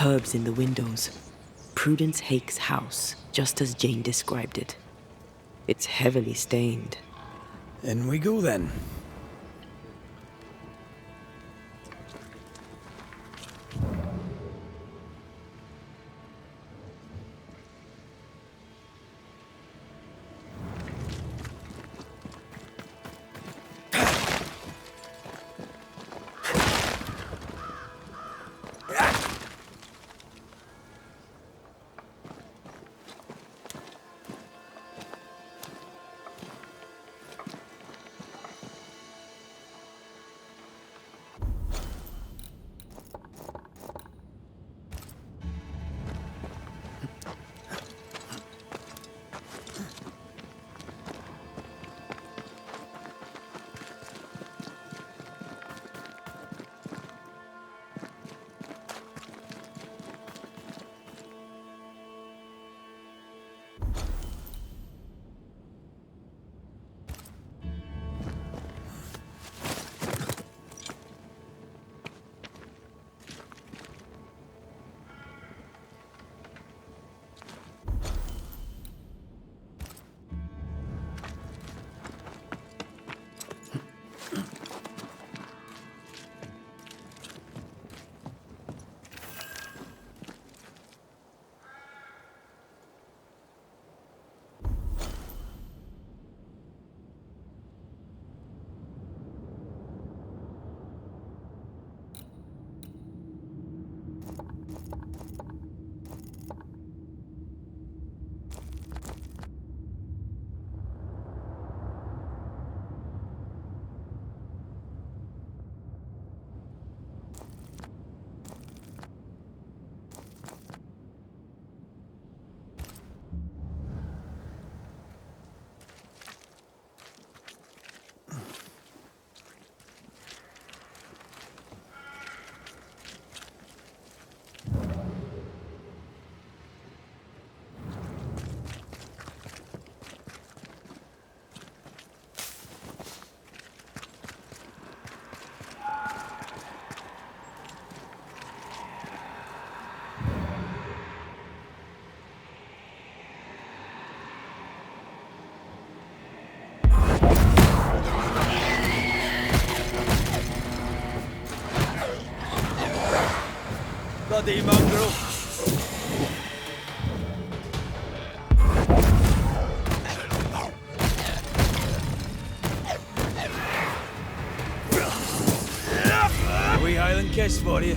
herbs in the windows. Prudence Hake's house, just as Jane described it. It's heavily stained. In we go then. Bloody mongrel! A wee Highland kiss for you.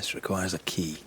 This requires a key.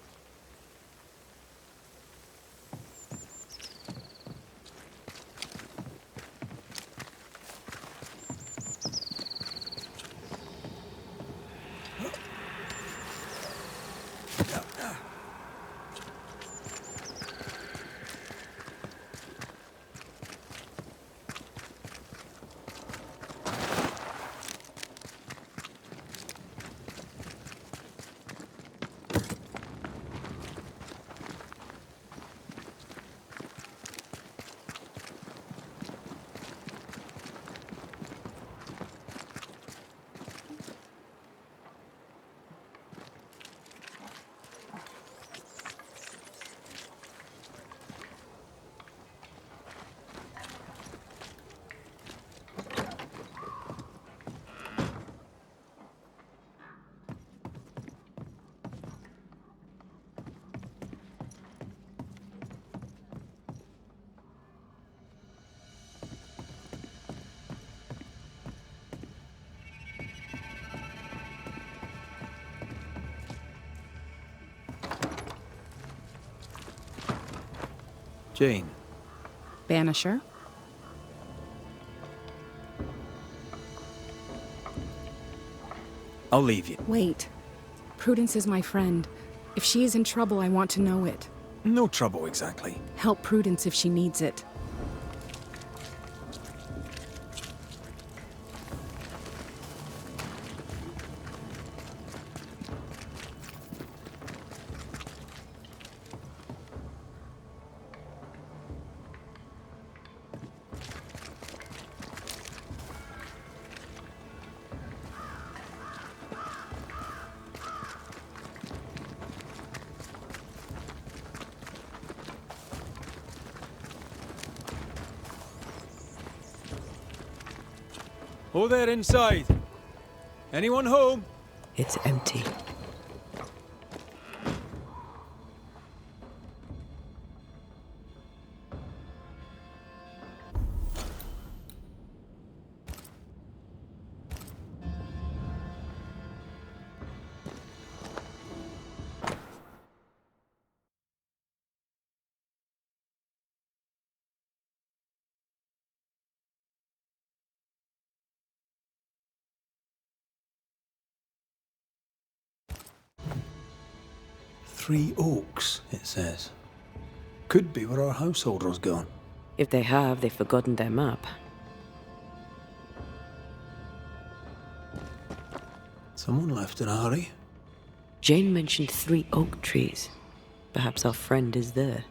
Jane. Banisher? I'll leave you. Wait. Prudence is my friend. If she is in trouble, I want to know it. No trouble, exactly. Help Prudence if she needs it. Oh, there inside. Anyone home? It's empty. Three Oaks, it says. Could be where our householder's gone. If they have, they've forgotten their map. Someone left in a hurry. Jane mentioned 3 oak trees. Perhaps our friend is there.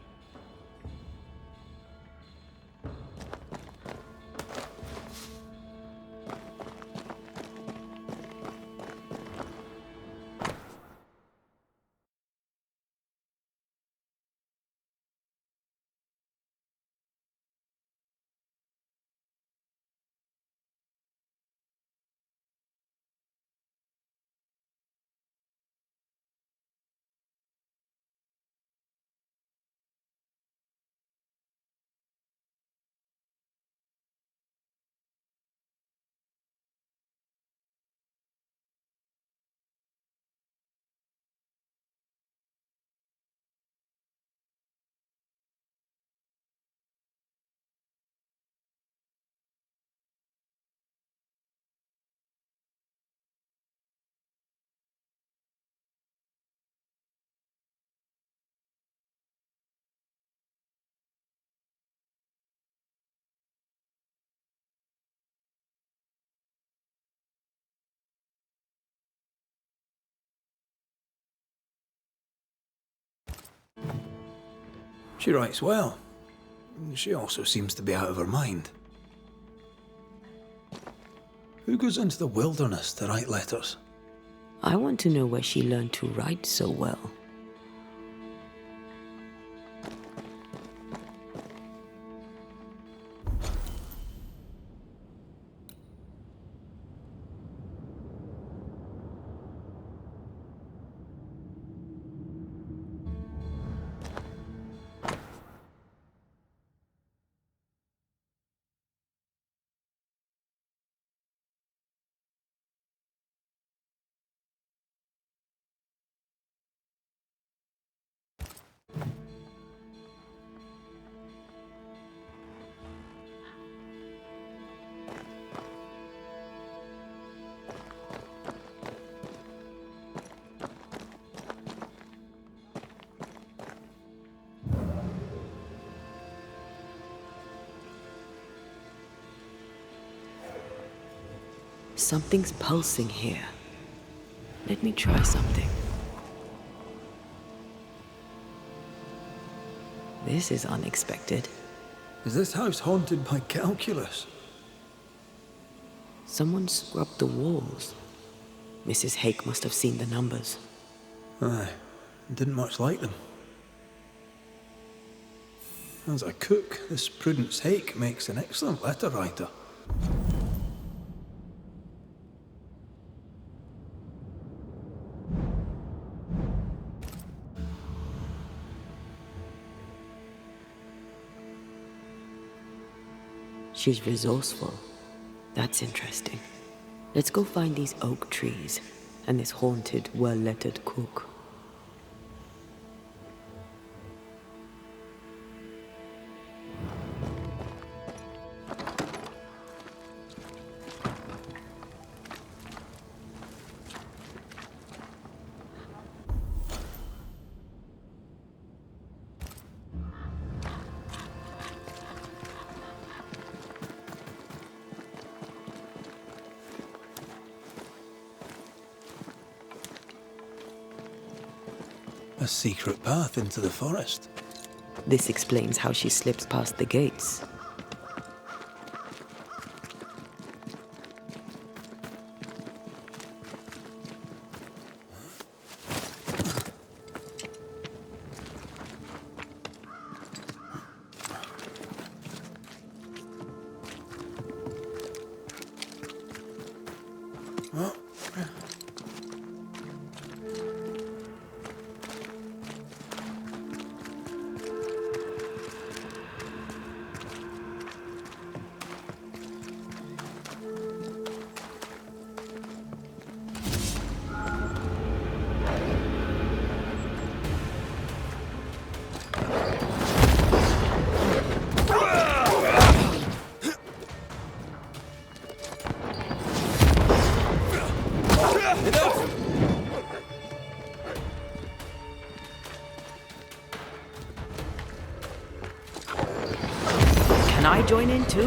She writes well. She also seems to be out of her mind. Who goes into the wilderness to write letters? I want to know where she learned to write so well. Something's pulsing here. Let me try something. This is unexpected. Is this house haunted by calculus? Someone scrubbed the walls. Mrs. Hake must have seen the numbers. Aye, didn't much like them. As a cook, this Prudence Hake makes an excellent letter writer. She's resourceful. That's interesting. Let's go find these oak trees and this haunted, well-lettered cook. A secret path into the forest. This explains how she slips past the gates. Can I join in too?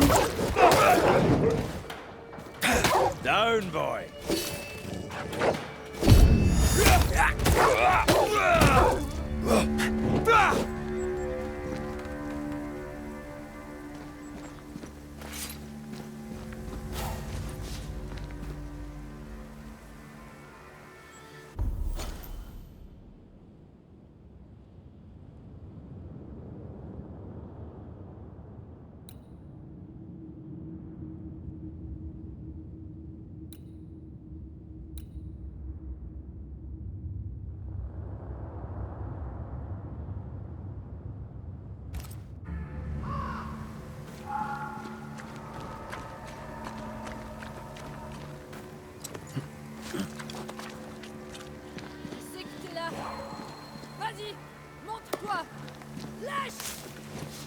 Down, boy.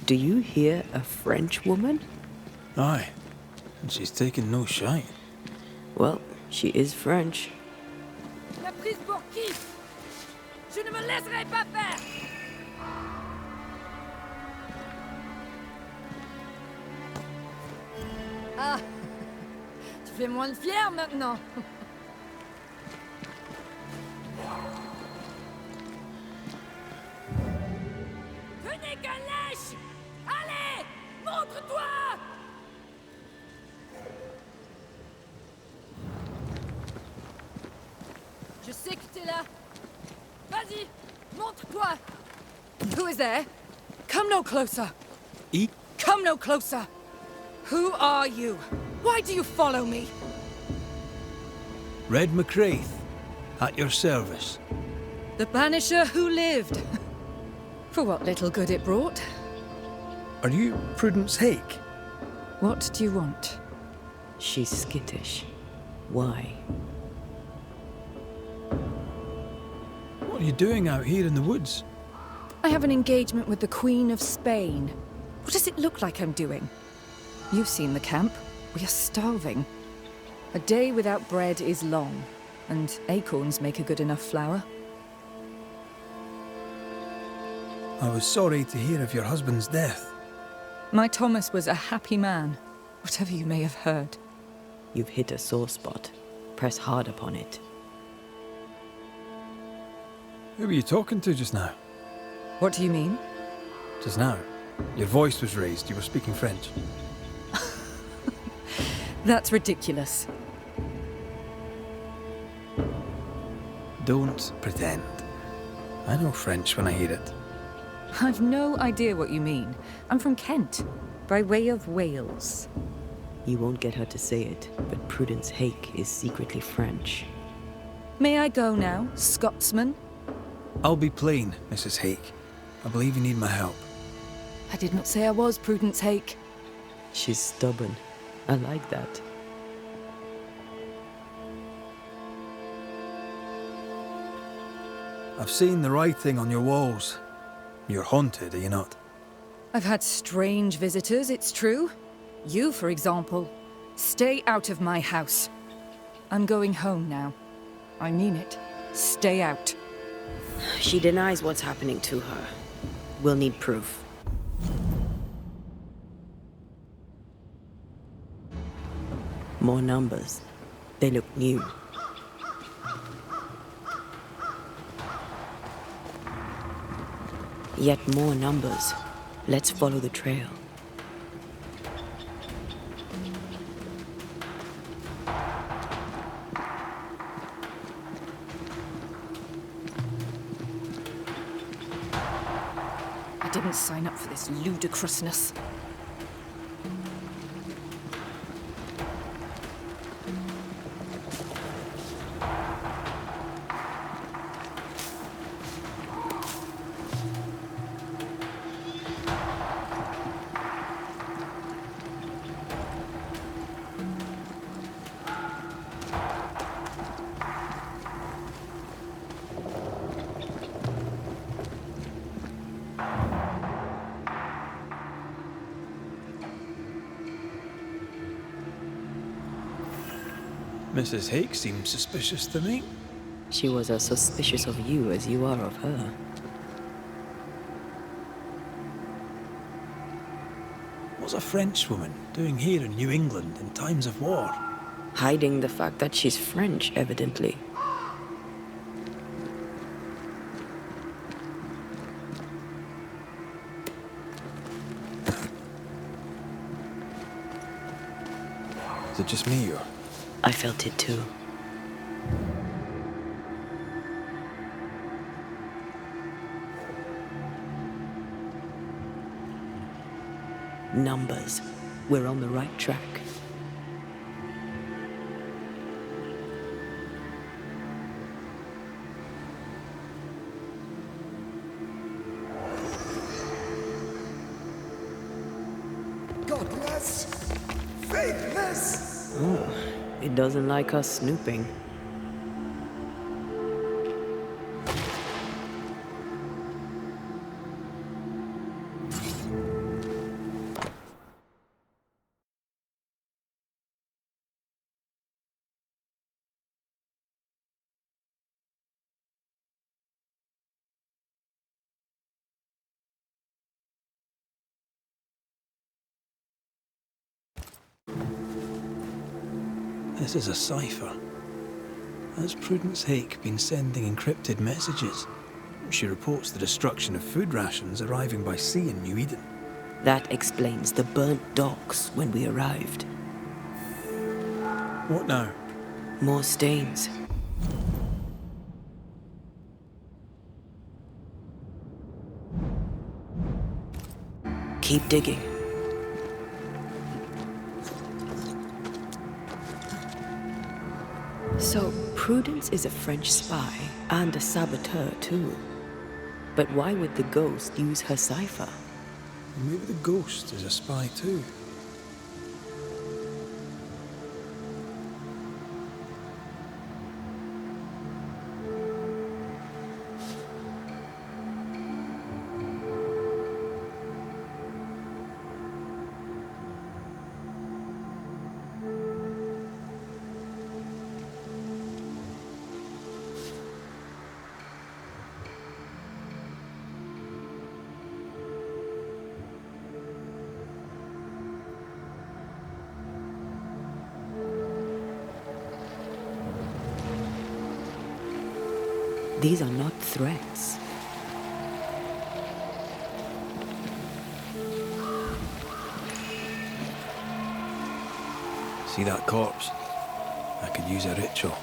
Do you hear a French woman? Aye, and she's taken no shine. Well, she is French. La prise pour qui? Je ne me laisserai pas faire! Ah, tu fais moins le fier maintenant. Venez qu'un lèche! Allez, montre-toi! Je sais que t'es là. Vas-y, montre-toi. Who is there? Come no closer. Eat? Come no closer. Who are you? Why do you follow me? Red McCraith, at your service. The Banisher who lived. For what little good it brought. Are you Prudence Hake? What do you want? She's skittish. Why? What are you doing out here in the woods? I have an engagement with the Queen of Spain. What does it look like I'm doing? You've seen the camp. We are starving. A day without bread is long, and acorns make a good enough flour. I was sorry to hear of your husband's death. My Thomas was a happy man, whatever you may have heard. You've hit a sore spot. Press hard upon it. Who were you talking to just now? What do you mean? Just now. Your voice was raised. You were speaking French. That's ridiculous. Don't pretend. I know French when I hear it. I've no idea what you mean. I'm from Kent, by way of Wales. You won't get her to say it, but Prudence Hake is secretly French. May I go now, Scotsman? I'll be plain, Mrs. Hake. I believe you need my help. I did not say I was Prudence Hake. She's stubborn. I like that. I've seen the writing on your walls. You're haunted, are you not? I've had strange visitors, it's true. You, for example. Stay out of my house. I'm going home now. I mean it. Stay out. She denies what's happening to her. We'll need proof. More numbers. They look new. Yet more numbers. Let's follow the trail. I didn't sign up for this ludicrousness. Mrs. Hake seems suspicious to me. She was as suspicious of you as you are of her. What's a Frenchwoman doing here in New England in times of war? Hiding the fact that she's French, evidently. Is it just me or? I felt it too. Numbers. We're on the right track. Godless! Faithless! Oh, it doesn't like us snooping. This is a cipher. Has Prudence Hake been sending encrypted messages? She reports the destruction of food rations arriving by sea in New Eden. That explains the burnt docks when we arrived. What now? More stains. Keep digging. So, Prudence is a French spy and a saboteur too. But why would the ghost use her cipher? Maybe the ghost is a spy too. These are not threats. See that corpse? I could use a ritual.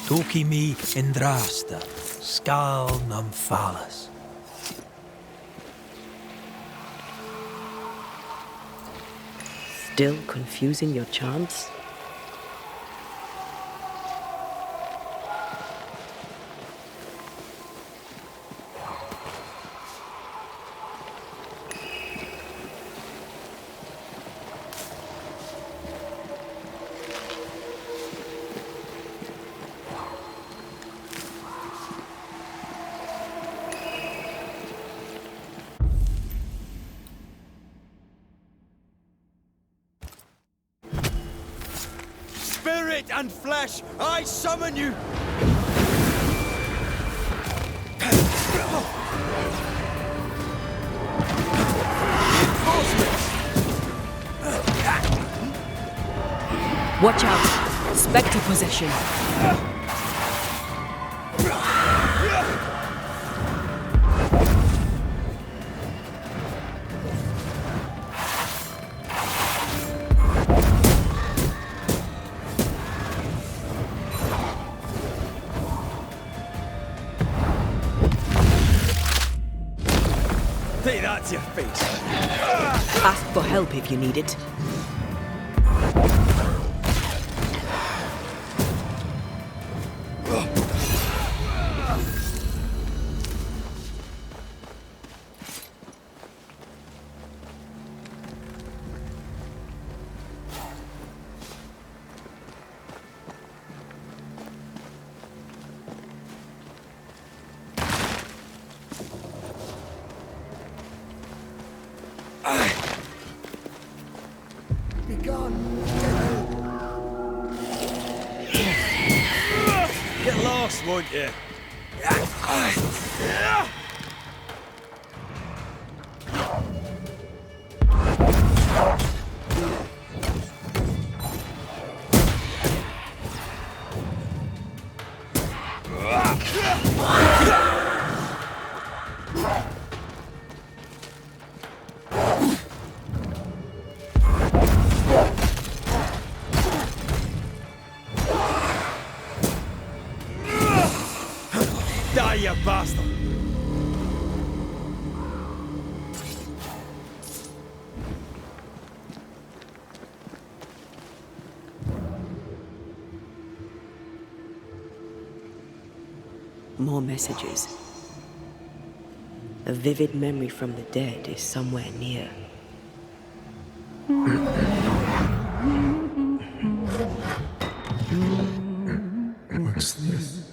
Toki me indrasta, skal numphalas. Still confusing your chants? Spirit and flesh, I summon you! Watch out! Spectre possession! Take that to your face. Ask for help if you need it. Get lost, won't you? Die, you bastard! More messages. A vivid memory from the dead is somewhere near. What's this?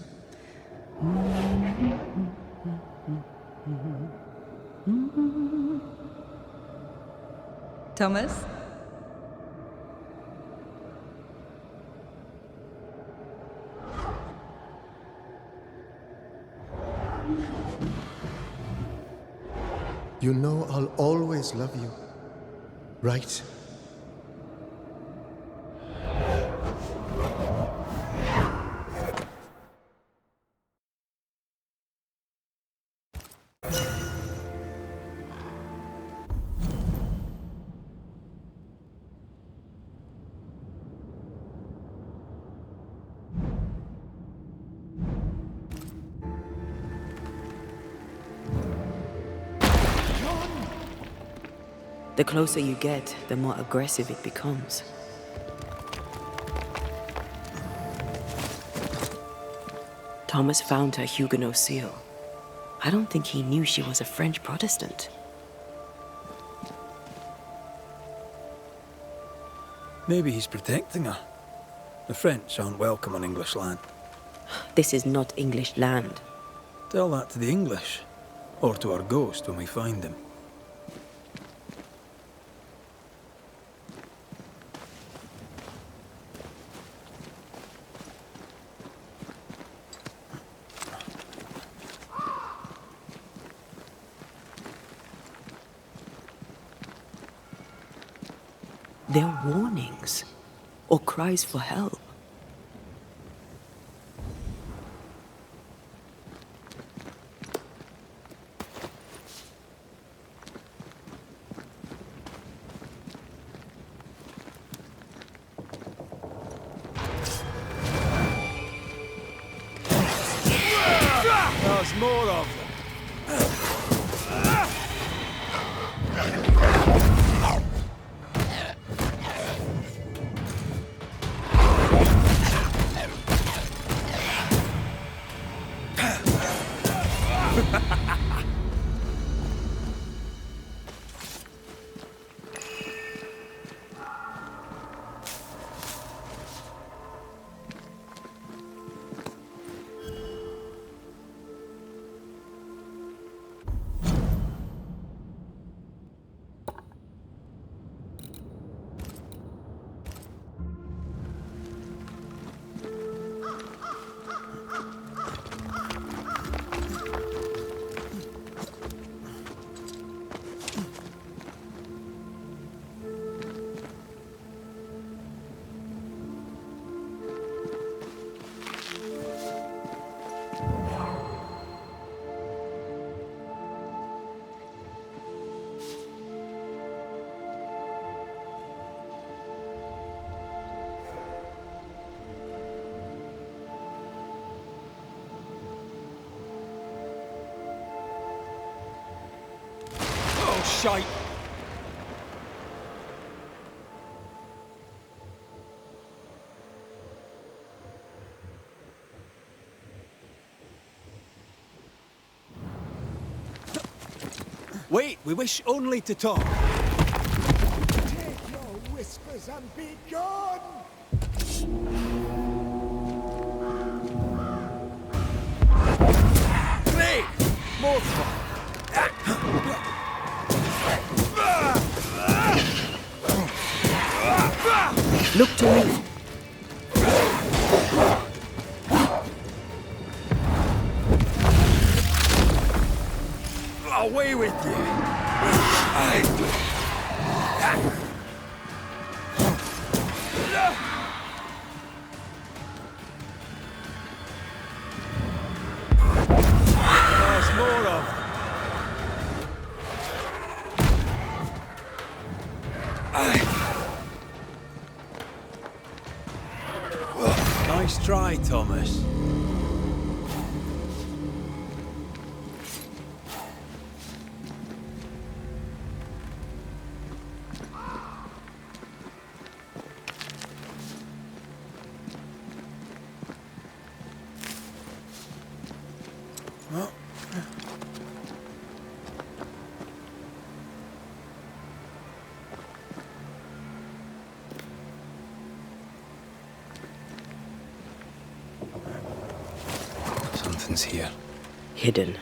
Thomas? You know I'll always love you, right? The closer you get, the more aggressive it becomes. Thomas found her Huguenot seal. I don't think he knew she was a French Protestant. Maybe he's protecting her. The French aren't welcome on English land. This is not English land. Tell that to the English, or to our ghost when we find him. They're warnings or cries for help. There's more of them. Shite. Wait, we wish only to talk. Take your whispers and be gone! Great! More fun. Look to me. Away with you. There's more of them. Nice try, Thomas. Something's here. Hidden.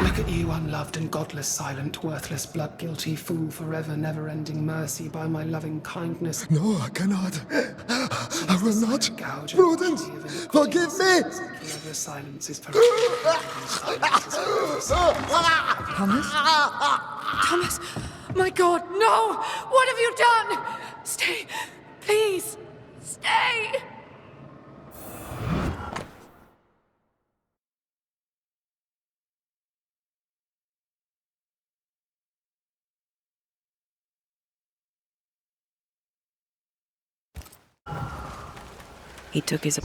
Look at you, unloved and godless, silent, worthless, blood-guilty fool, forever, never-ending mercy by my loving kindness. No, I cannot. I will not. Gouge Prudence, forgive me! Forever silence is forever. Silence is forever silence. Thomas? Thomas! My God, no! What have you done? Stay, please, stay! He took his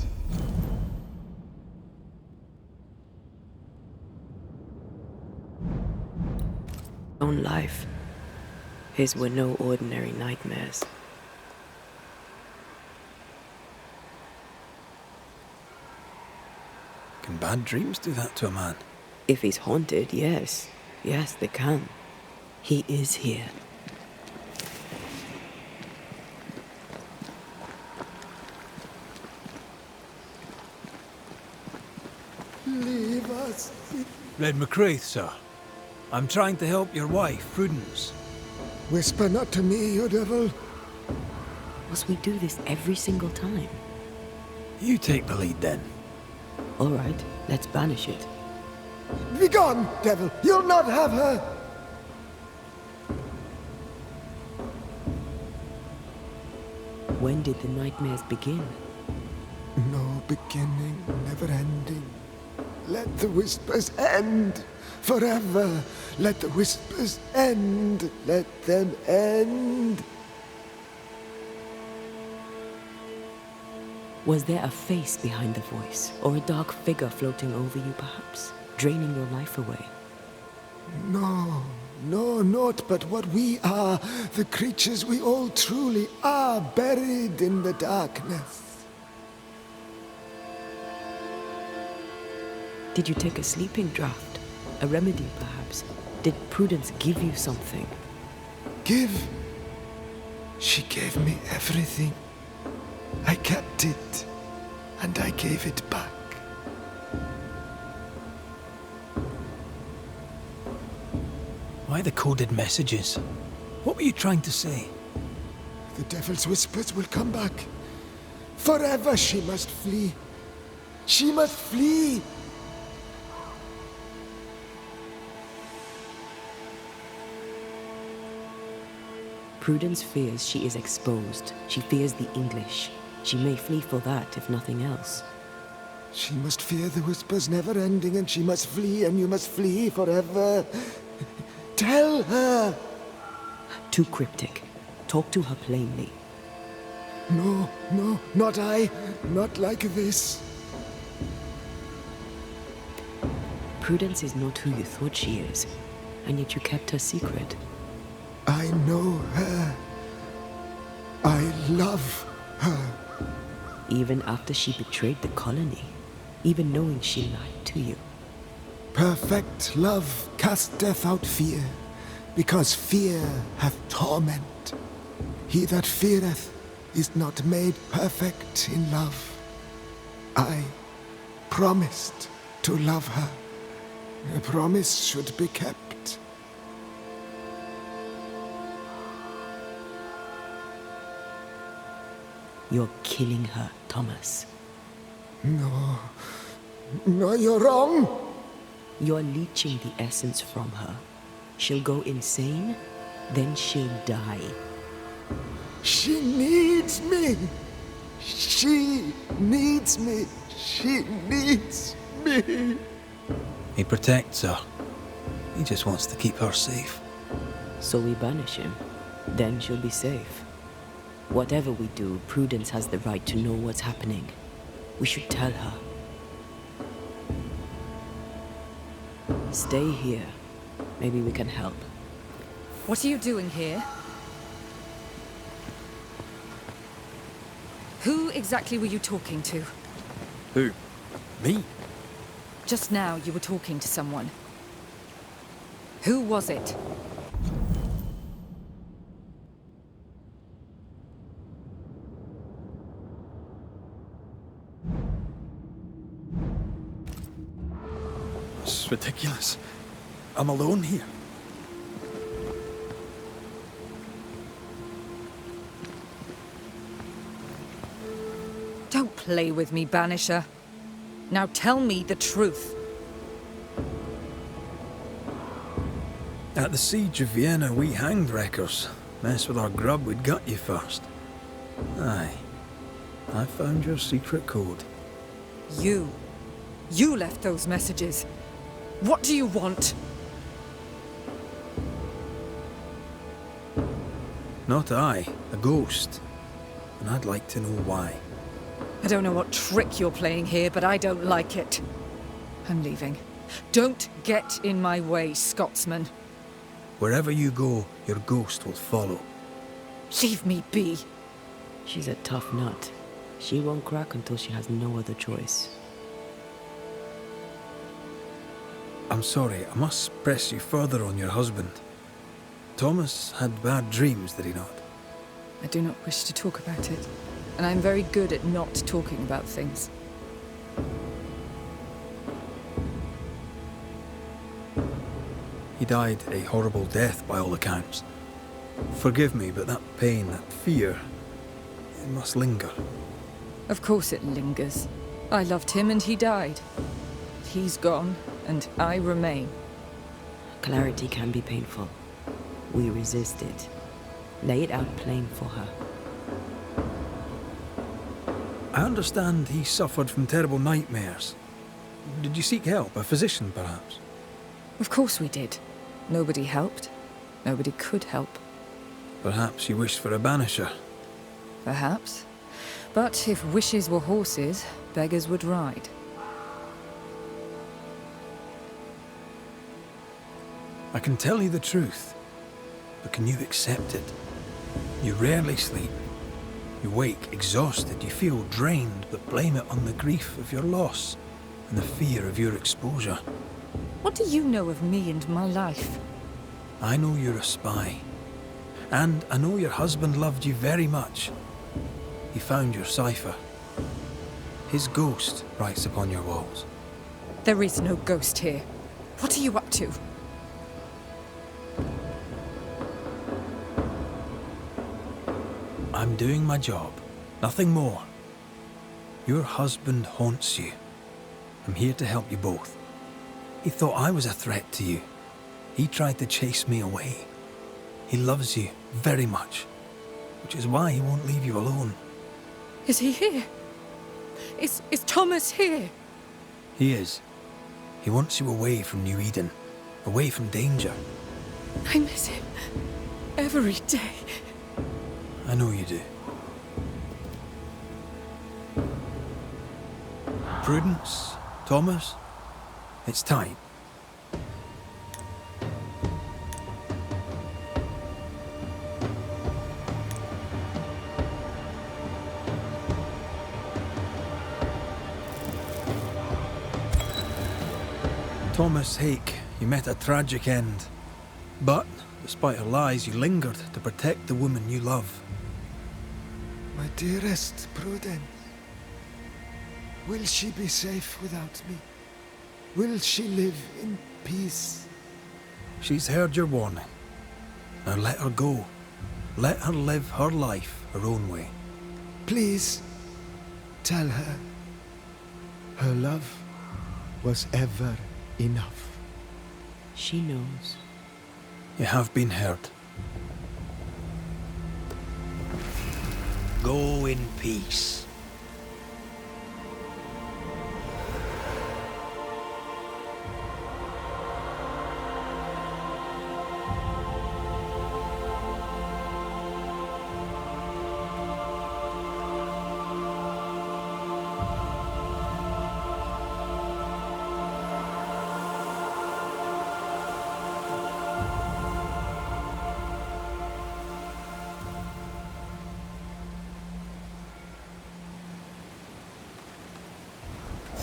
own life. His were no ordinary nightmares. Can bad dreams do that to a man? If he's haunted, yes. Yes, they can. He is here. Leave us. Red McCraith, sir. I'm trying to help your wife, Prudence. Whisper not to me, you devil. Must we do this every single time? You take the lead then. All right, let's banish it. Begone, devil! You'll not have her! When did the nightmares begin? No beginning, never ending. Let the whispers end forever. Let the whispers end. Let them end. Was there a face behind the voice, or a dark figure floating over you perhaps, draining your life away? No, not but what we are, the creatures we all truly are, buried in the darkness. Did you take a sleeping draught? A remedy, perhaps? Did Prudence give you something? Give? She gave me everything. I kept it, and I gave it back. Why the coded messages? What were you trying to say? The devil's whispers will come back. Forever she must flee. She must flee! Prudence fears she is exposed. She fears the English. She may flee for that, if nothing else. She must fear the whispers never ending, and she must flee, and you must flee forever. Tell her! Too cryptic. Talk to her plainly. No, not I. Not like this. Prudence is not who you thought she is, and yet you kept her secret. I know her. I love her. Even after she betrayed the colony, even knowing she lied to you. Perfect love casteth out fear, because fear hath torment. He that feareth is not made perfect in love. I promised to love her. A promise should be kept. You're killing her, Thomas. No, you're wrong. You're leeching the essence from her. She'll go insane, then she'll die. She needs me. She needs me. She needs me. He protects her. He just wants to keep her safe. So we banish him. Then she'll be safe. Whatever we do, Prudence has the right to know what's happening. We should tell her. Stay here. Maybe we can help. What are you doing here? Who exactly were you talking to? Who? Me? Just now you were talking to someone. Who was it? It's ridiculous. I'm alone here. Don't play with me, Banisher. Now tell me the truth. At the siege of Vienna, we hanged wreckers. Mess with our grub, we'd gut you first. Aye. I found your secret code. You left those messages. What do you want? Not I, a ghost. And I'd like to know why. I don't know what trick you're playing here, but I don't like it. I'm leaving. Don't get in my way, Scotsman. Wherever you go, your ghost will follow. Leave me be. She's a tough nut. She won't crack until she has no other choice. I'm sorry, I must press you further on your husband. Thomas had bad dreams, did he not? I do not wish to talk about it, and I'm very good at not talking about things. He died a horrible death by all accounts. Forgive me, but that pain, that fear, it must linger. Of course it lingers. I loved him and he died. He's gone, and I remain. Clarity can be painful. We resist it. Lay it out plain for her. I understand he suffered from terrible nightmares. Did you seek help? A physician, perhaps? Of course we did. Nobody helped. Nobody could help. Perhaps you wished for a banisher. Perhaps. But if wishes were horses, beggars would ride. I can tell you the truth, but can you accept it? You rarely sleep. You wake exhausted, you feel drained, but blame it on the grief of your loss and the fear of your exposure. What do you know of me and my life? I know you're a spy. And I know your husband loved you very much. He found your cipher. His ghost writes upon your walls. There is no ghost here. What are you up to? I'm doing my job. Nothing more. Your husband haunts you. I'm here to help you both. He thought I was a threat to you. He tried to chase me away. He loves you very much, which is why he won't leave you alone. Is he here? Is Thomas here? He is. He wants you away from New Eden, away from danger. I miss him every day. I know you do. Prudence, Thomas, it's time. Thomas Hake, you met a tragic end. But, despite her lies, you lingered to protect the woman you love. My dearest Prudence, will she be safe without me? Will she live in peace? She's heard your warning. Now let her go. Let her live her life her own way. Please, tell her. Her love was ever enough. She knows. You have been heard. Go in peace.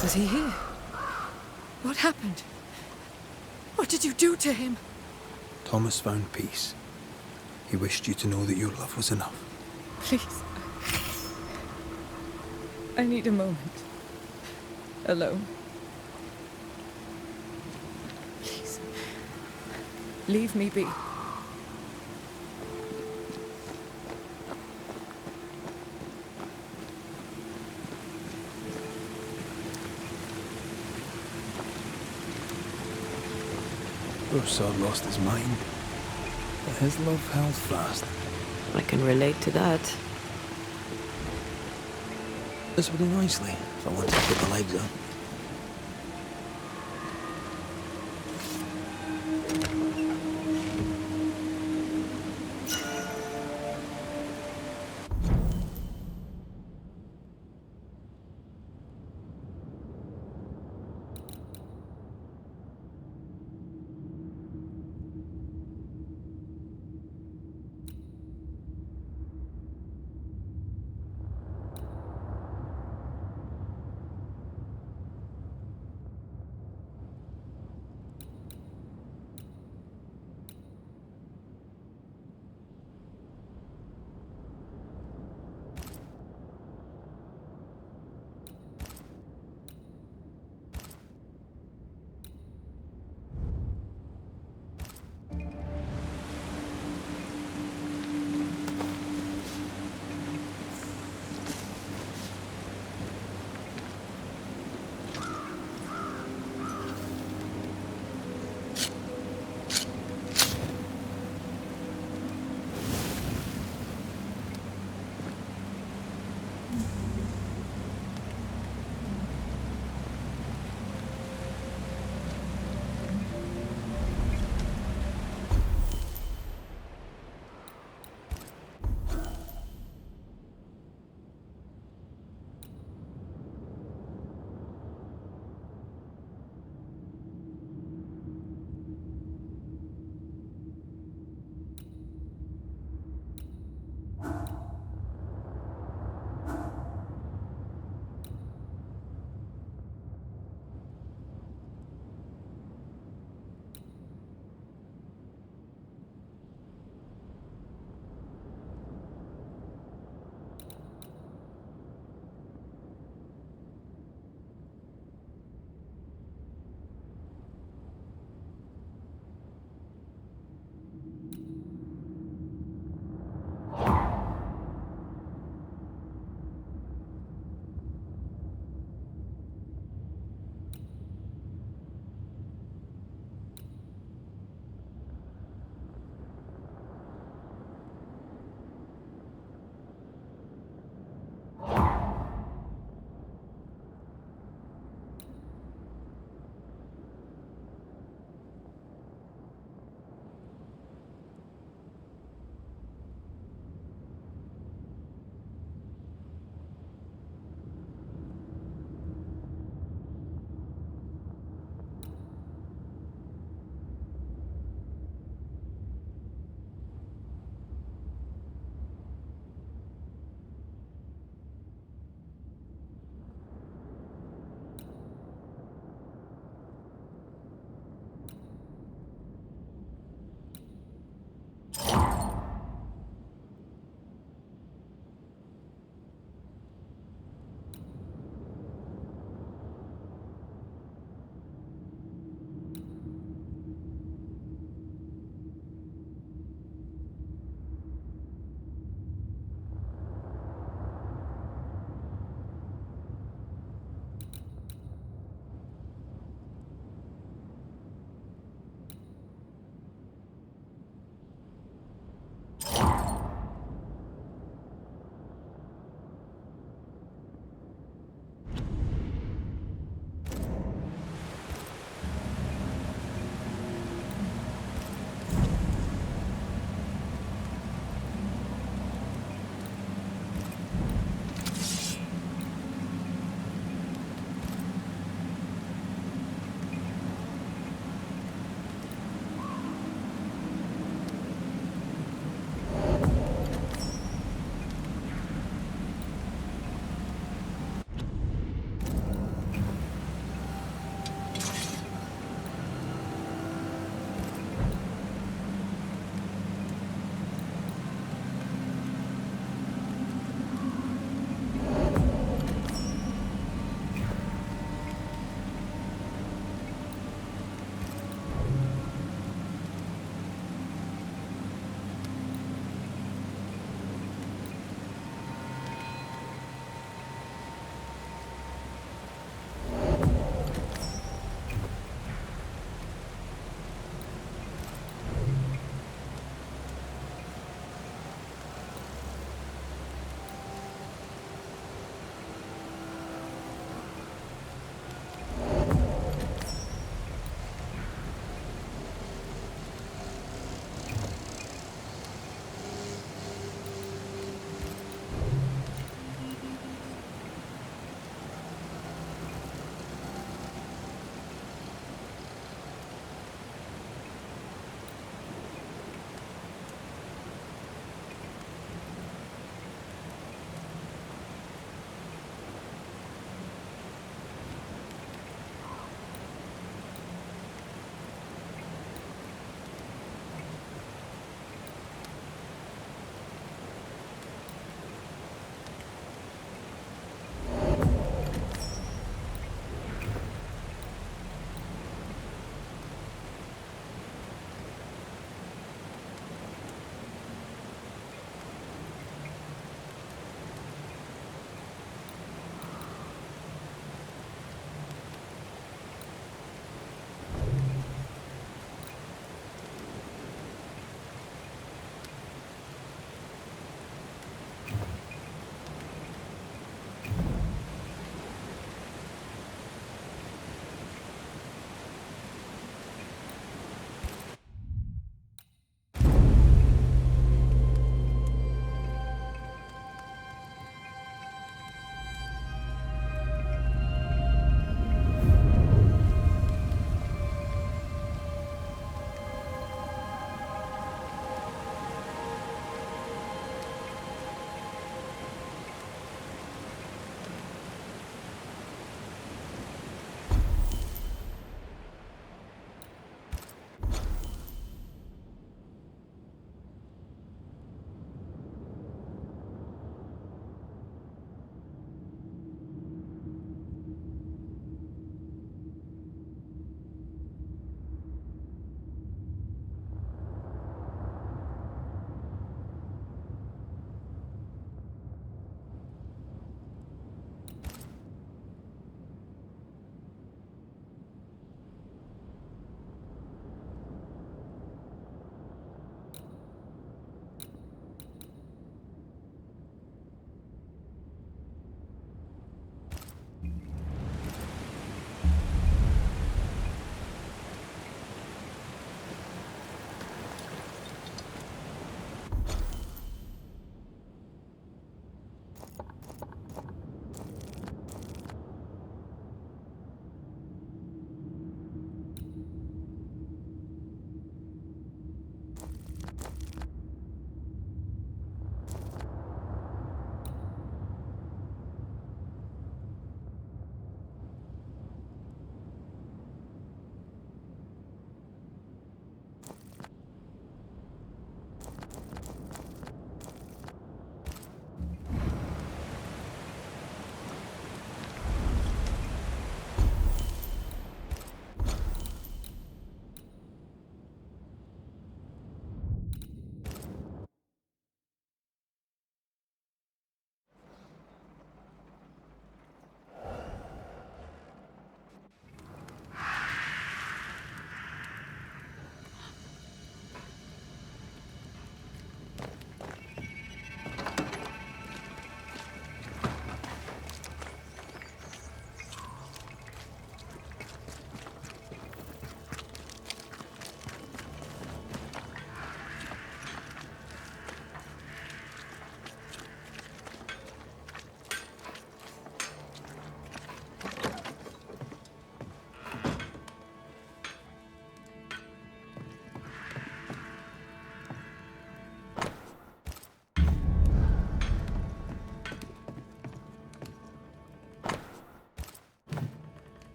Was he here? What happened? What did you do to him? Thomas found peace. He wished you to know that your love was enough. Please. I need a moment. Alone. Please. Leave me be. Poor sod lost his mind, but his love held fast. I can relate to that. This will do nicely if I want to put the legs up.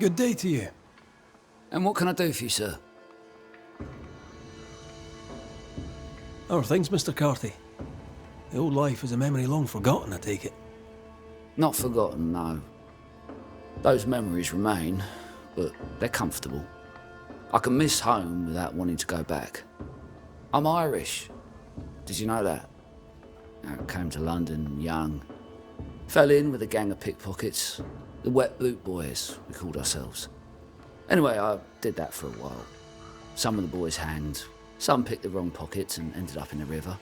Good day to you. And what can I do for you, sir? How are things, Mr. Carthy? The old life is a memory long forgotten, I take it. Not forgotten, no. Those memories remain, but they're comfortable. I can miss home without wanting to go back. I'm Irish. Did you know that? I came to London young. Fell in with a gang of pickpockets. The Wet Boot Boys, we called ourselves. Anyway, I did that for a while. Some of the boys hanged. Some picked the wrong pockets and ended up in the river.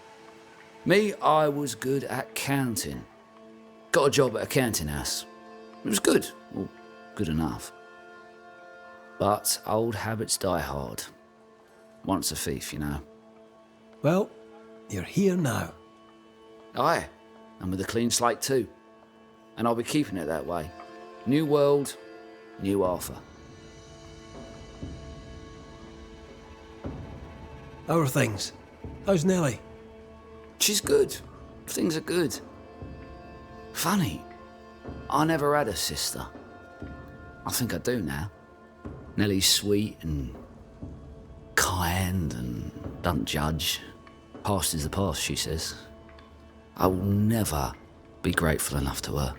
Me, I was good at counting. Got a job at a counting house. It was good, well, good enough. But old habits die hard. Once a thief, you know. Well, you're here now. Aye, and with a clean slate too. And I'll be keeping it that way. New world, new Arthur. How are things? How's Nellie? She's good. Things are good. Funny, I never had a sister. I think I do now. Nellie's sweet and kind and doesn't judge. Past is the past, she says. I will never be grateful enough to her.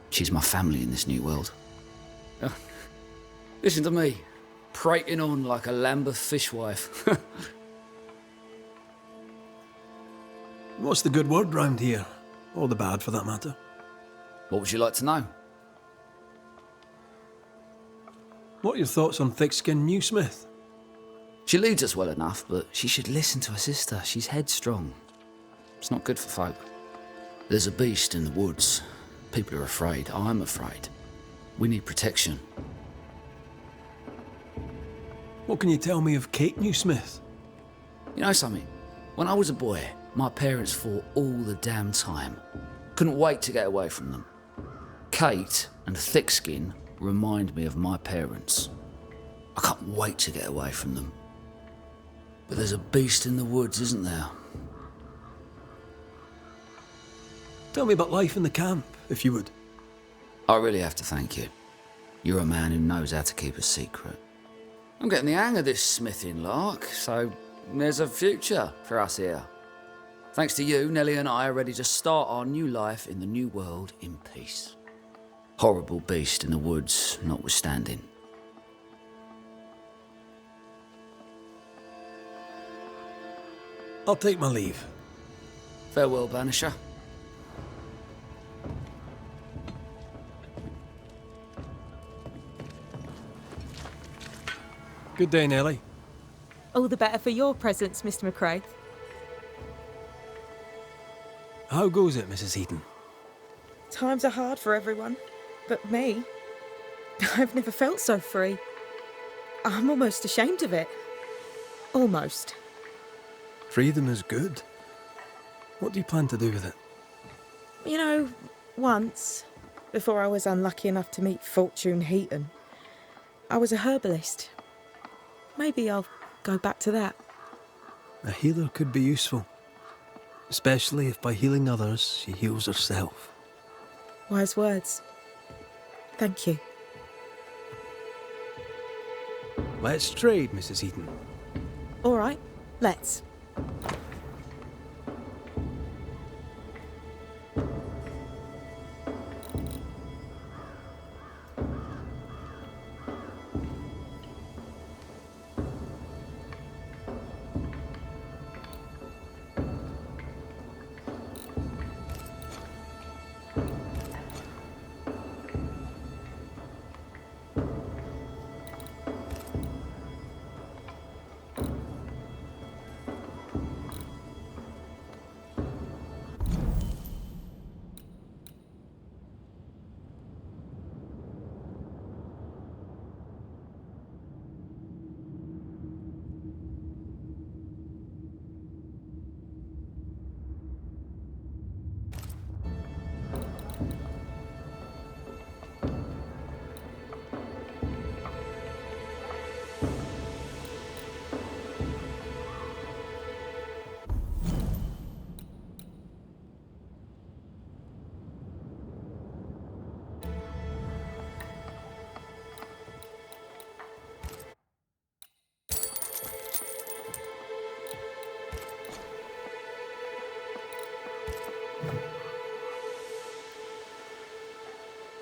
She's my family in this new world. Listen to me, prating on like a Lambeth fishwife. What's the good word round here? Or the bad, for that matter? What would you like to know? What are your thoughts on thick-skinned New Smith? She leads us well enough, but she should listen to her sister. She's headstrong. It's not good for folk. There's a beast in the woods. People are afraid. I'm afraid. We need protection. What can you tell me of Kate New Smith? You know something? When I was a boy, my parents fought all the damn time. Couldn't wait to get away from them. Kate and Thickskin remind me of my parents. I can't wait to get away from them. But there's a beast in the woods, isn't there? Tell me about life in the camp, if you would. I really have to thank you. You're a man who knows how to keep a secret. I'm getting the hang of this smithing lark, so there's a future for us here. Thanks to you, Nellie and I are ready to start our new life in the new world in peace. Horrible beast in the woods notwithstanding. I'll take my leave. Farewell, Banisher. Good day, Nellie. All the better for your presence, Mr. McRae. How goes it, Mrs. Heaton? Times are hard for everyone, but me. I've never felt so free. I'm almost ashamed of it. Almost. Freedom is good. What do you plan to do with it? You know, once, before I was unlucky enough to meet Fortune Heaton, I was a herbalist. Maybe I'll go back to that. A healer could be useful. Especially if by healing others, she heals herself. Wise words. Thank you. Let's trade, Mrs. Heaton. All right, let's.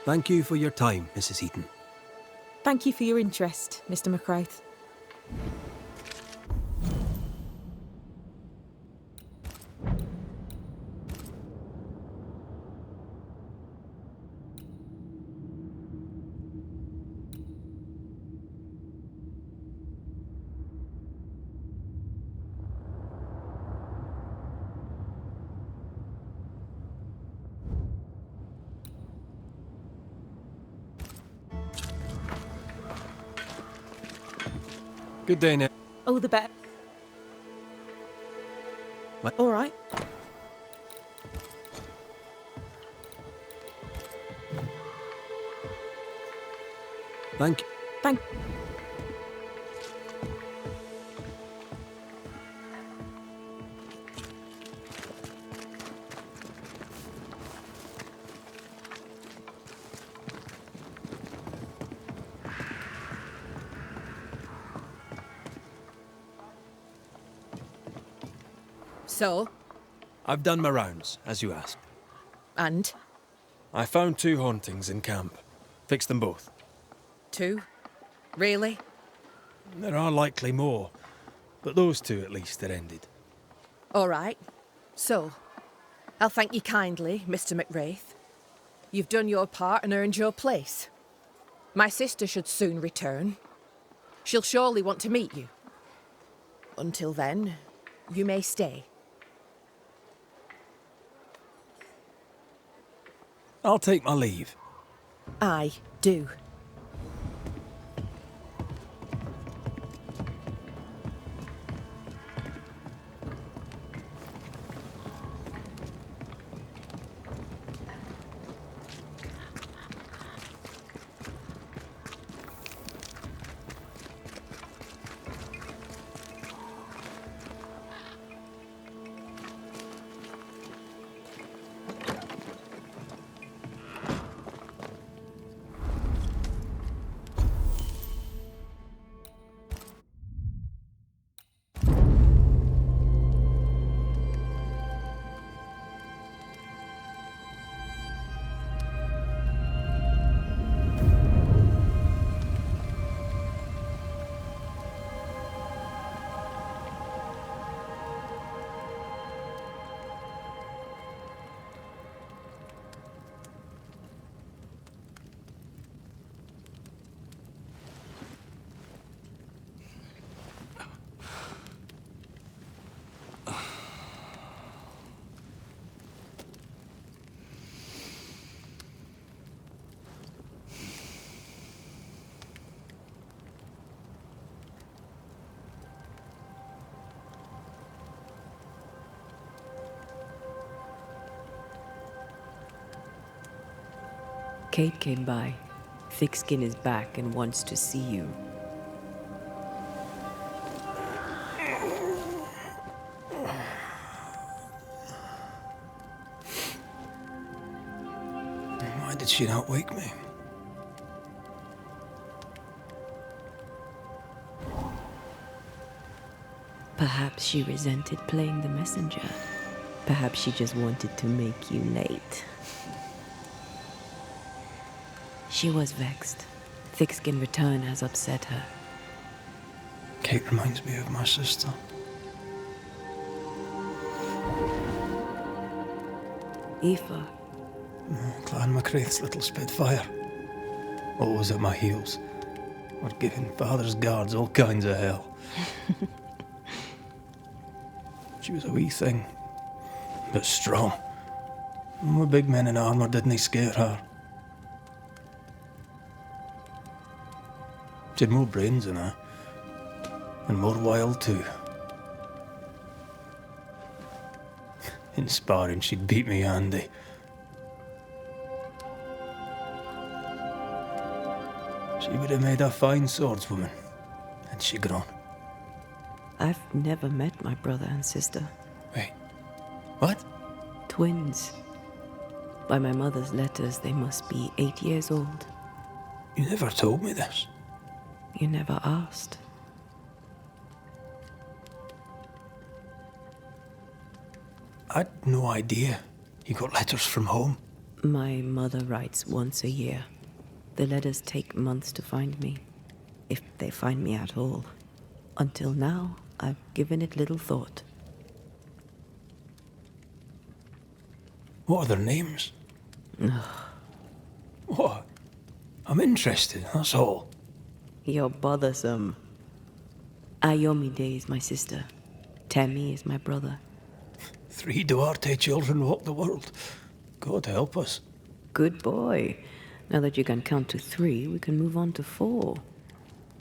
Thank you for your time, Mrs. Eaton. Thank you for your interest, Mr. McCraith. Good day, Nick. All the better. What? All right. Thank you. Thank. So? I've done my rounds, as you asked. And? I found 2 hauntings in camp. Fixed them both. 2? Really? There are likely more, but those 2 at least are ended. All right. So, I'll thank you kindly, Mr. McWraith. You've done your part and earned your place. My sister should soon return. She'll surely want to meet you. Until then, you may stay. I'll take my leave. I do. Kate came by. Thickskin is back and wants to see you. Why did she not wake me? Perhaps she resented playing the messenger. Perhaps she just wanted to make you late. She was vexed. Thickskin return has upset her. Kate reminds me of my sister. Aoife. Clan McCraith's little spitfire. Always at my heels. Or giving father's guards all kinds of hell. She was a wee thing, but strong. The big men in armour didn't scare her. She had more brains than her, and more wild too. In sparring, she'd beat me handy. She would have made a fine swordswoman, had she grown. I've never met my brother and sister. Wait, what? Twins. By my mother's letters, they must be 8 years old. You never told me this. You never asked. I'd no idea you got letters from home. My mother writes once a year. The letters take months to find me, if they find me at all. Until now, I've given it little thought. What are their names? What? I'm interested, that's all. You're bothersome. Ayomide is my sister. Temi is my brother. 3 Duarte children walk the world. God help us. Good boy. Now that you can count to 3, we can move on to 4.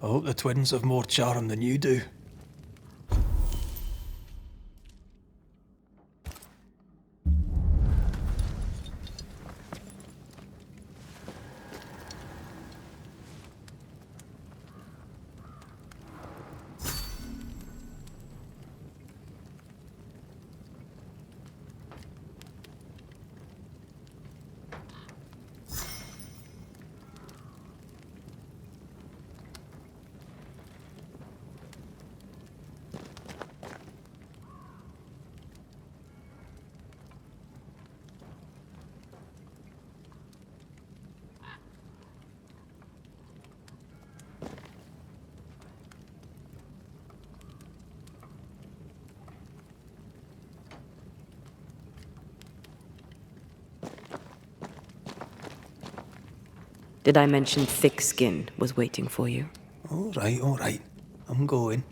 I hope the twins have more charm than you do. Did I mention thick skin was waiting for you? All right. I'm going.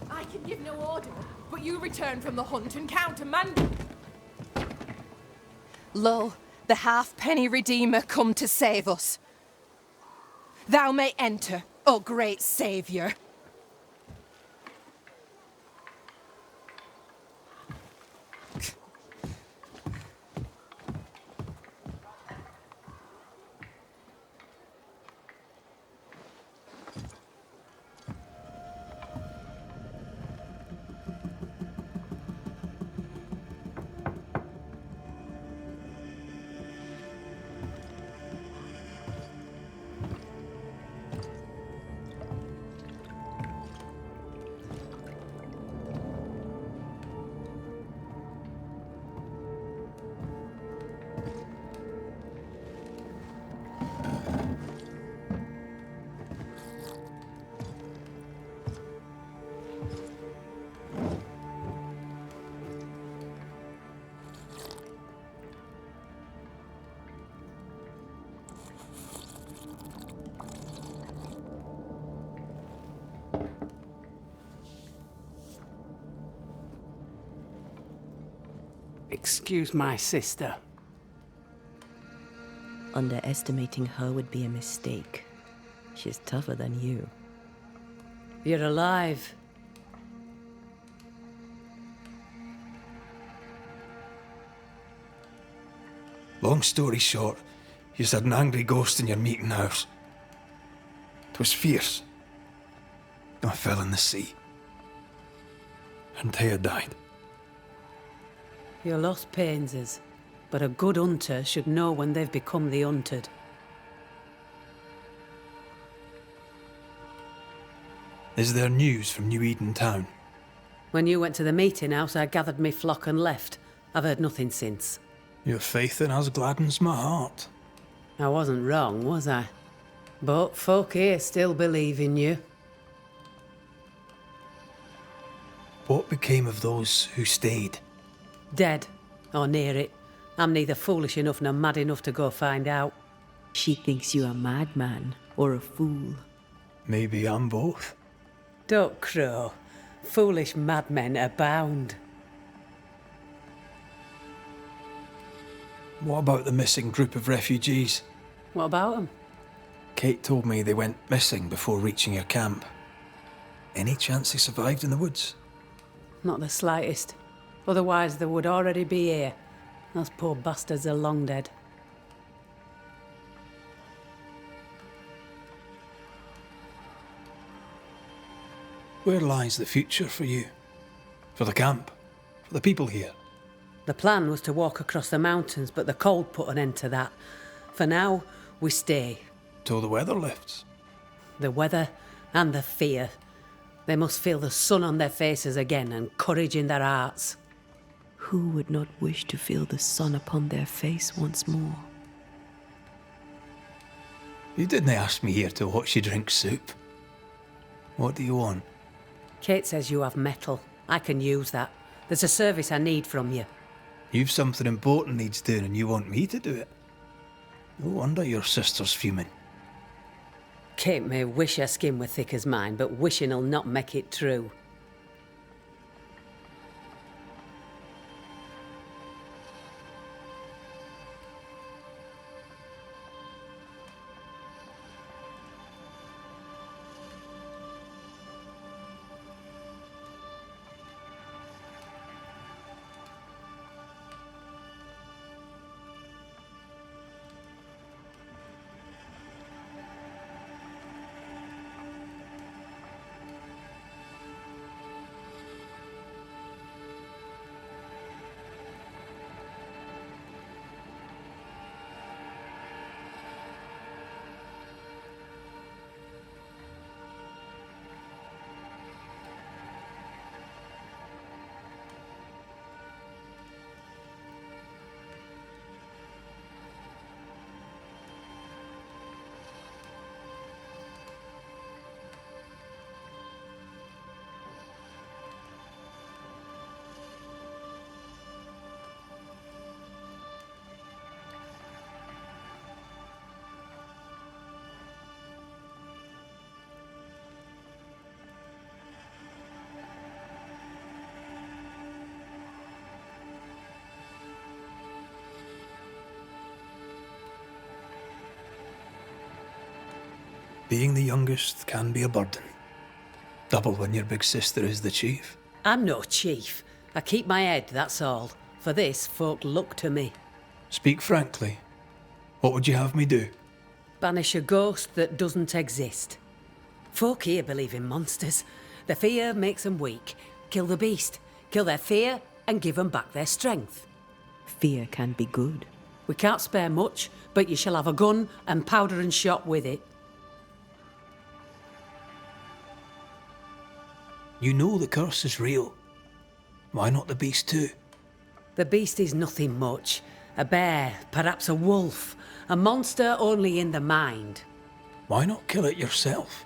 I can give no order, but you return from the hunt and countermand. Lo, the halfpenny redeemer come to save us. Thou may enter, O great saviour. Excuse my sister. Underestimating her would be a mistake. She's tougher than you. You're alive. Long story short, you had an angry ghost in your meeting house. 'Twas fierce. I fell in the sea. And Thea died. Your loss pains us, but a good hunter should know when they've become the hunted. Is there news from New Eden town? When you went to the meeting house, I gathered me flock and left. I've heard nothing since. Your faith in us gladdens my heart. I wasn't wrong, was I? But folk here still believe in you. What became of those who stayed? Dead, or near it. I'm neither foolish enough nor mad enough to go find out. She thinks you a madman or a fool. Maybe I'm both. Don't crow. Foolish madmen abound. What about the missing group of refugees? What about them? Kate told me they went missing before reaching your camp. Any chance they survived in the woods? Not the slightest. Otherwise they would already be here. Those poor bastards are long dead. Where lies the future for you? For the camp? For the people here? The plan was to walk across the mountains, but the cold put an end to that. For now, we stay. Till the weather lifts. The weather and the fear. They must feel the sun on their faces again and courage in their hearts. Who would not wish to feel the sun upon their face once more? You didn't ask me here to watch you drink soup. What do you want? Kate says you have metal. I can use that. There's a service I need from you. You've something important needs doing and you want me to do it? No wonder your sister's fuming. Kate may wish her skin were thick as mine, but wishing'll not make it true. Being the youngest can be a burden. Double when your big sister is the chief. I'm no chief. I keep my head, that's all. For this, folk look to me. Speak frankly. What would you have me do? Banish a ghost that doesn't exist. Folk here believe in monsters. The fear makes them weak. Kill the beast. Kill their fear and give them back their strength. Fear can be good. We can't spare much, but you shall have a gun and powder and shot with it. You know the curse is real. Why not the beast too? The beast is nothing much. A bear, perhaps a wolf. A monster only in the mind. Why not kill it yourself?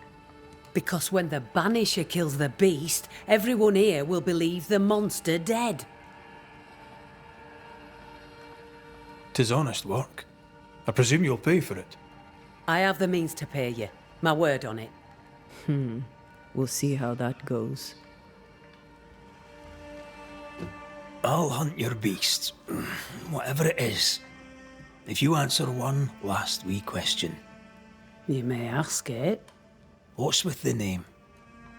Because when the Banisher kills the beast, everyone here will believe the monster dead. 'Tis honest work. I presume you'll pay for it. I have the means to pay you. My word on it. We'll see how that goes. I'll hunt your beast, whatever it is, if you answer one last wee question. You may ask it. What's with the name?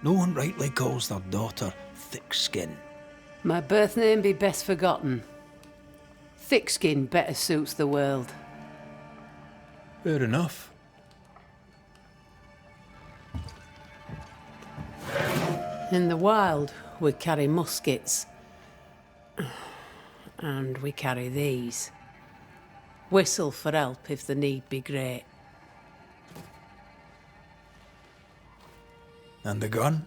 No one rightly calls their daughter Thick-Skin. My birth name be best forgotten. Thick skin better suits the world. Fair enough. In the wild, we carry muskets. And we carry these. Whistle for help if the need be great. And the gun?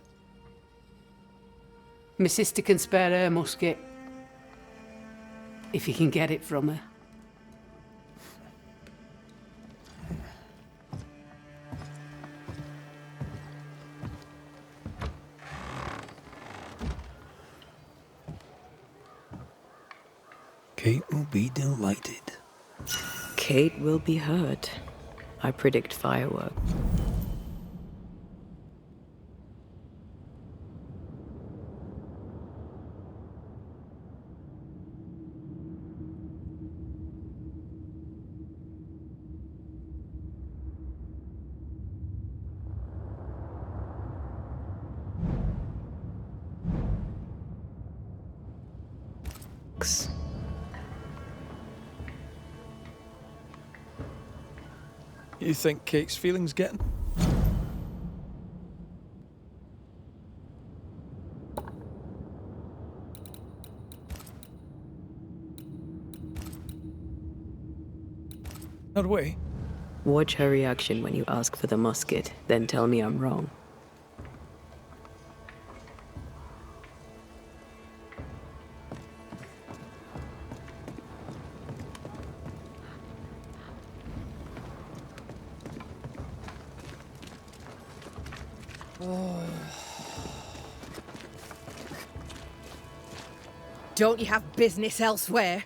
My sister can spare her musket. If you can get it from her. Kate will be delighted. Kate will be hurt. I predict fireworks. You think Kate's feelings getting? Her way? Watch her reaction when you ask for the musket, then tell me I'm wrong. Don't you have business elsewhere?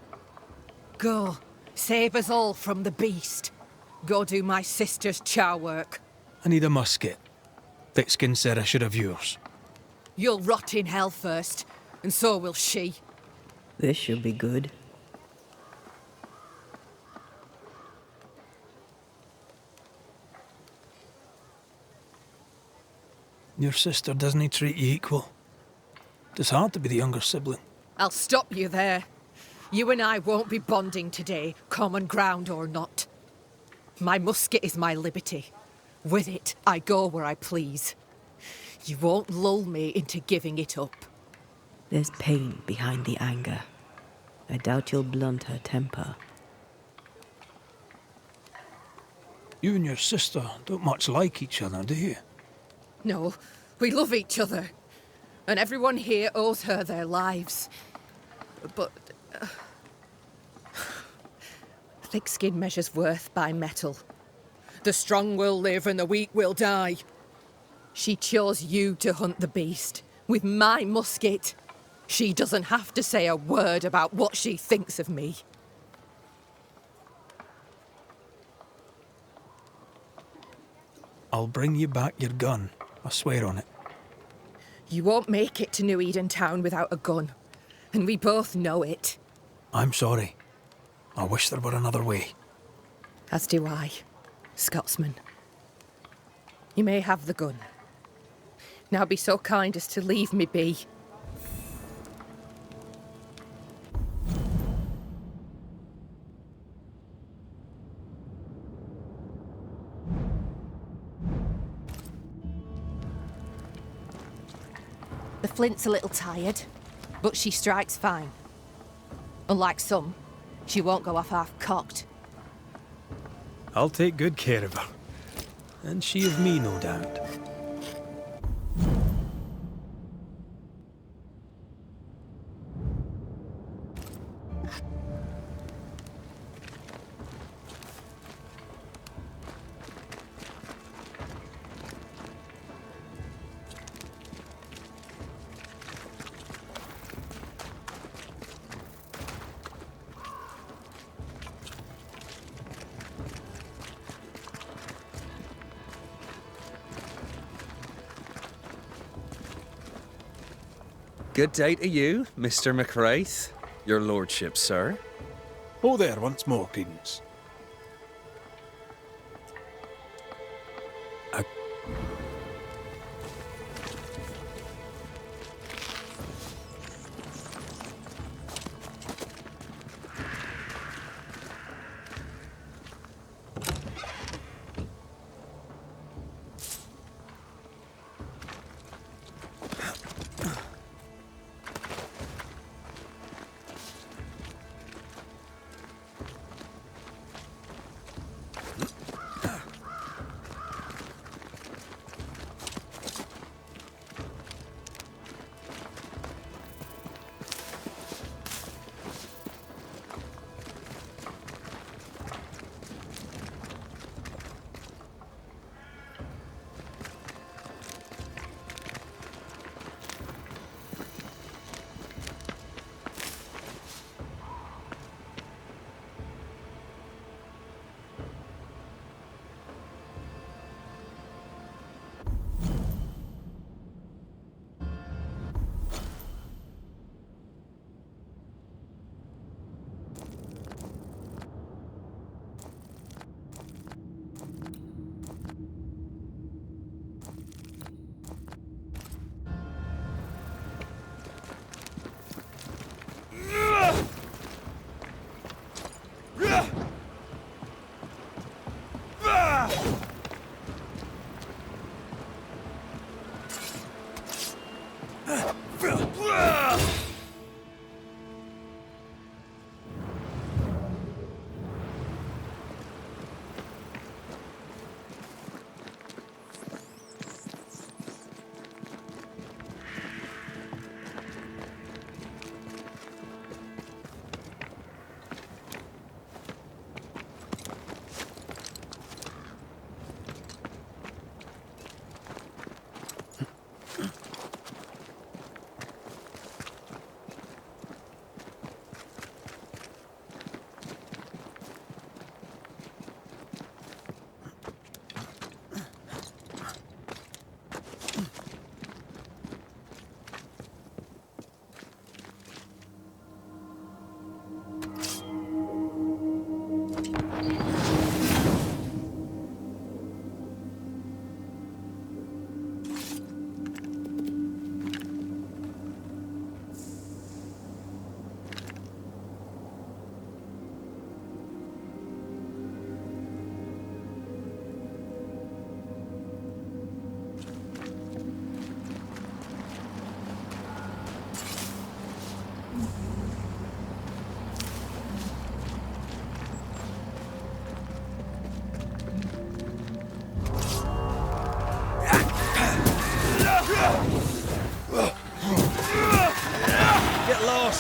Go, save us all from the beast. Go do my sister's char work. I need a musket. Thickskin said I should have yours. You'll rot in hell first, and so will she. This should be good. Your sister doesn't treat you equal. It's hard to be the younger sibling. I'll stop you there. You and I won't be bonding today, common ground or not. My musket is my liberty. With it, I go where I please. You won't lull me into giving it up. There's pain behind the anger. I doubt you'll blunt her temper. You and your sister don't much like each other, do you? No, we love each other. And everyone here owes her their lives. But... thick skin measures worth by metal. The strong will live and the weak will die. She chose you to hunt the beast. With my musket. She doesn't have to say a word about what she thinks of me. I'll bring you back your gun. I swear on it. You won't make it to New Eden Town without a gun. And we both know it. I'm sorry. I wish there were another way. As do I, Scotsman. You may have the gun. Now be so kind as to leave me be. The flint's a little tired, but she strikes fine. Unlike some, she won't go off half-cocked. I'll take good care of her. And she of me, no doubt. Good day to you, Mr. McWraith. Your lordship, sir. Oh, there, once more, Credence.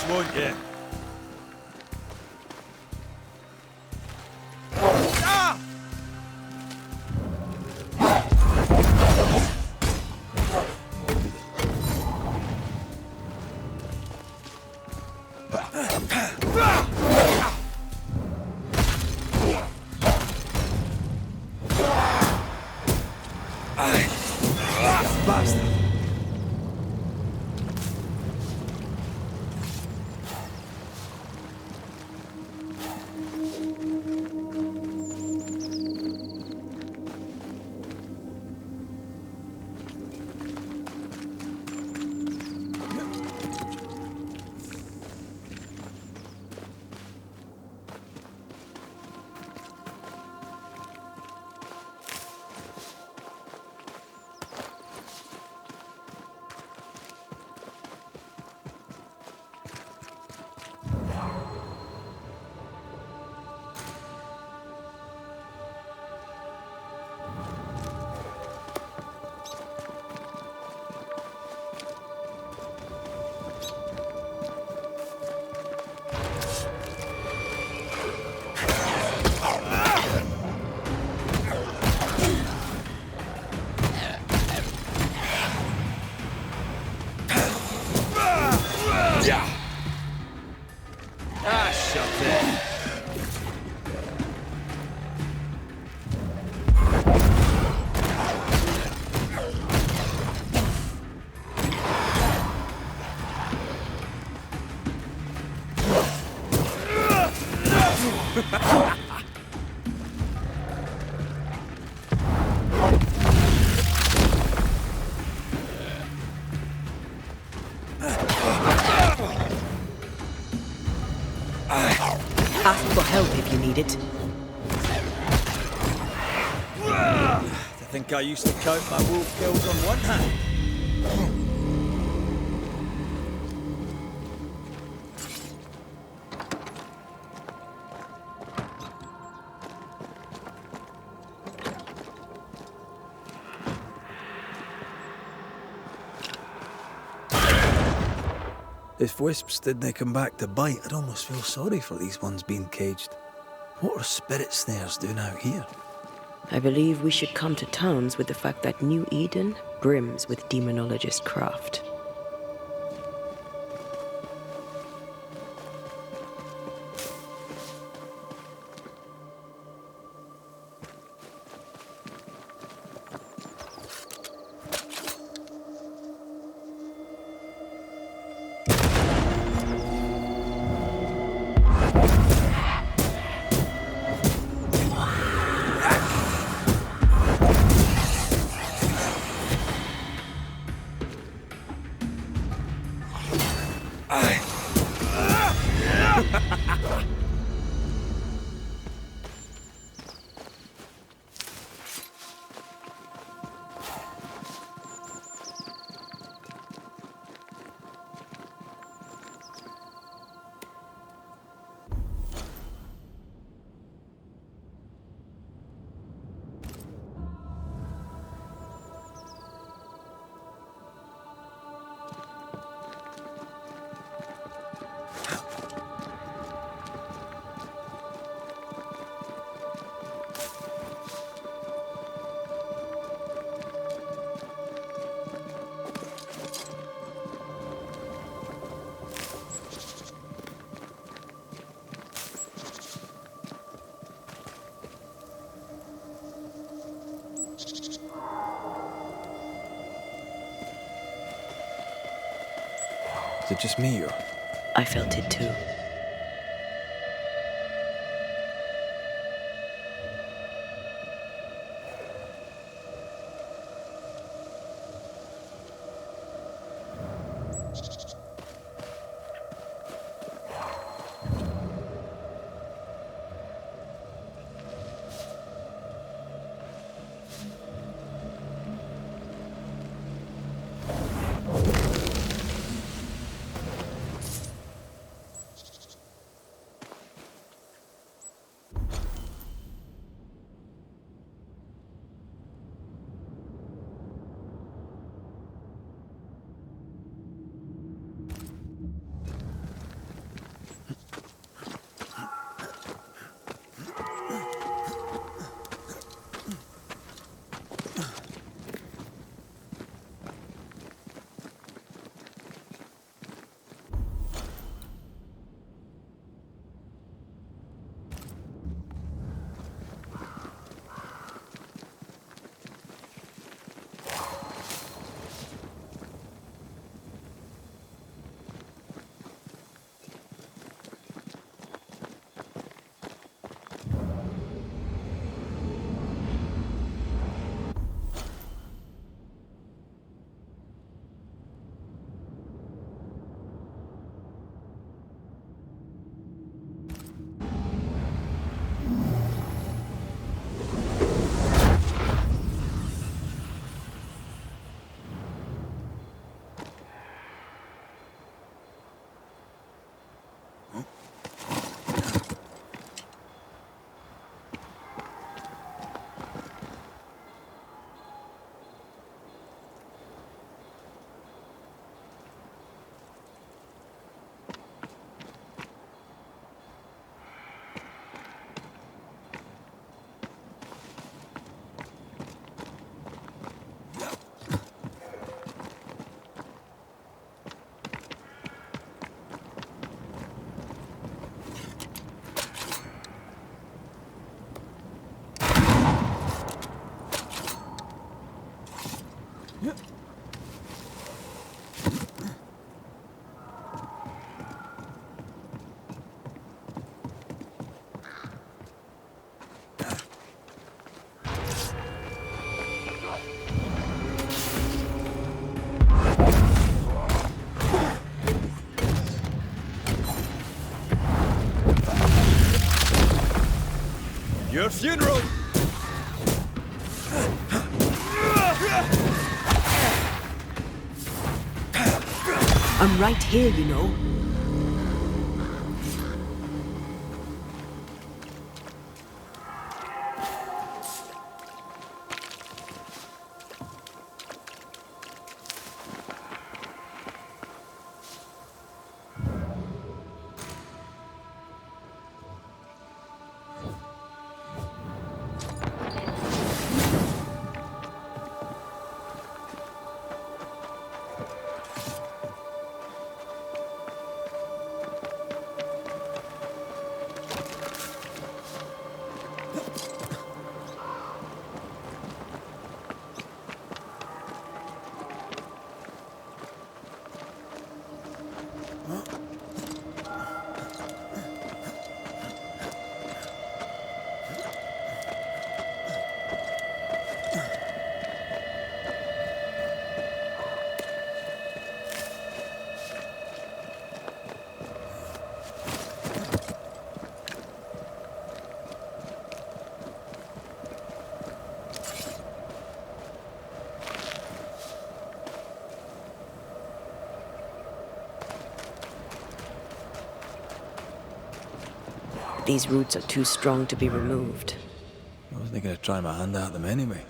this, won't you? Ah! Bastard! Ah, shut it. Ask for help if you need it. I think I used to count my wolf kills on one hand. If wisps didn't come back to bite, I'd almost feel sorry for these ones being caged. What are spirit snares doing out here? I believe we should come to terms with the fact that New Eden brims with demonologist craft. Is it just me, or...? I felt it too. Your funeral! I'm right here, you know. These roots are too strong to be removed. I wasn't going to try my hand at them anyway.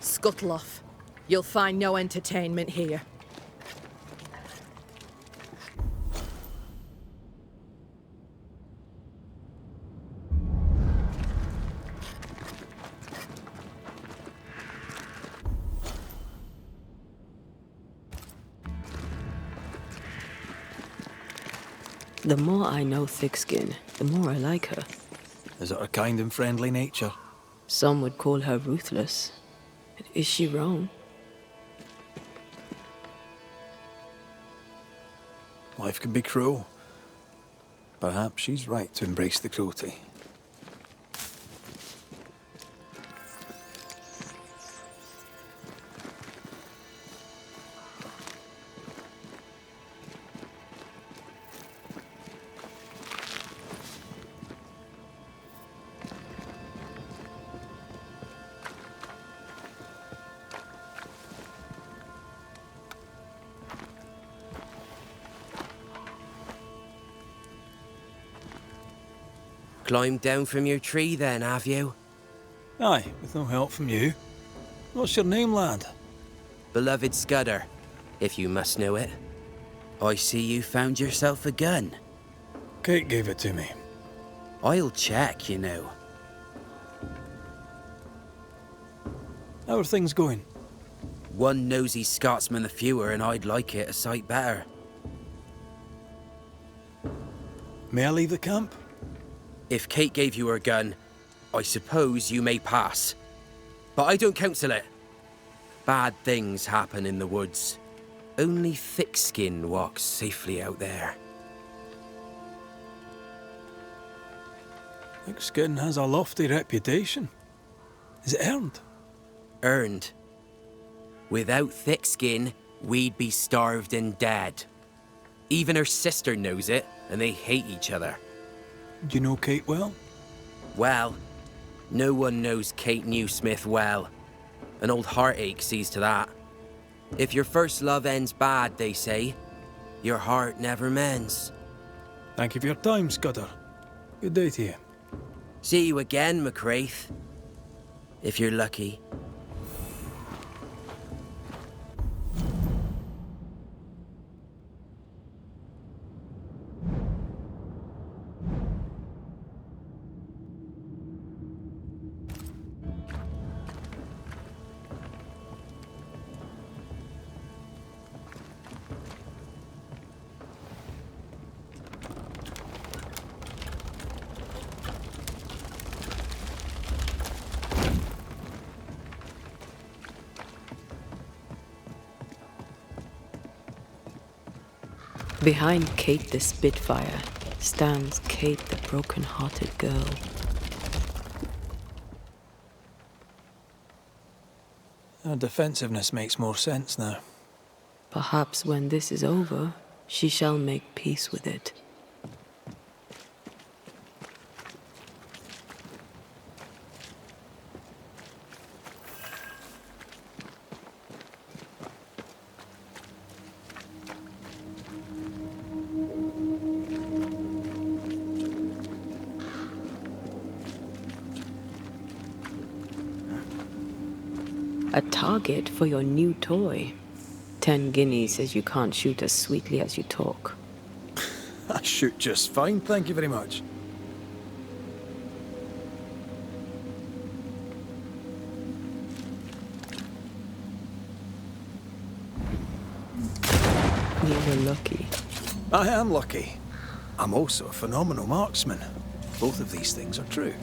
Scuttle off. You'll find no entertainment here. The more I know Thickskin, the more I like her. Is it her kind and friendly nature? Some would call her ruthless. Is she wrong? Life can be cruel. Perhaps she's right to embrace the cruelty. Climbed down from your tree then, have you? Aye, with no help from you. What's your name, lad? Beloved Scudder, if you must know it. I see you found yourself a gun. Kate gave it to me. I'll check, you know. How are things going? One nosy Scotsman the fewer, and I'd like it a sight better. May I leave the camp? If Kate gave you her gun, I suppose you may pass. But I don't counsel it. Bad things happen in the woods. Only thick-skin walks safely out there. Thick-skin has a lofty reputation. Is it earned? Earned. Without thick skin, we'd be starved and dead. Even her sister knows it, and they hate each other. Do you know Kate well? Well, no one knows Kate Newsmith well. An old heartache sees to that. If your first love ends bad, they say, your heart never mends. Thank you for your time, Scudder. Good day to you. See you again, McCraith. If you're lucky. Behind Kate the Spitfire stands Kate the broken-hearted girl. Her defensiveness makes more sense now. Perhaps when this is over, she shall make peace with it. A target for your new toy. 10 guineas says you can't shoot as sweetly as you talk. I shoot just fine, thank you very much. You were lucky. I am lucky. I'm also a phenomenal marksman. Both of these things are true.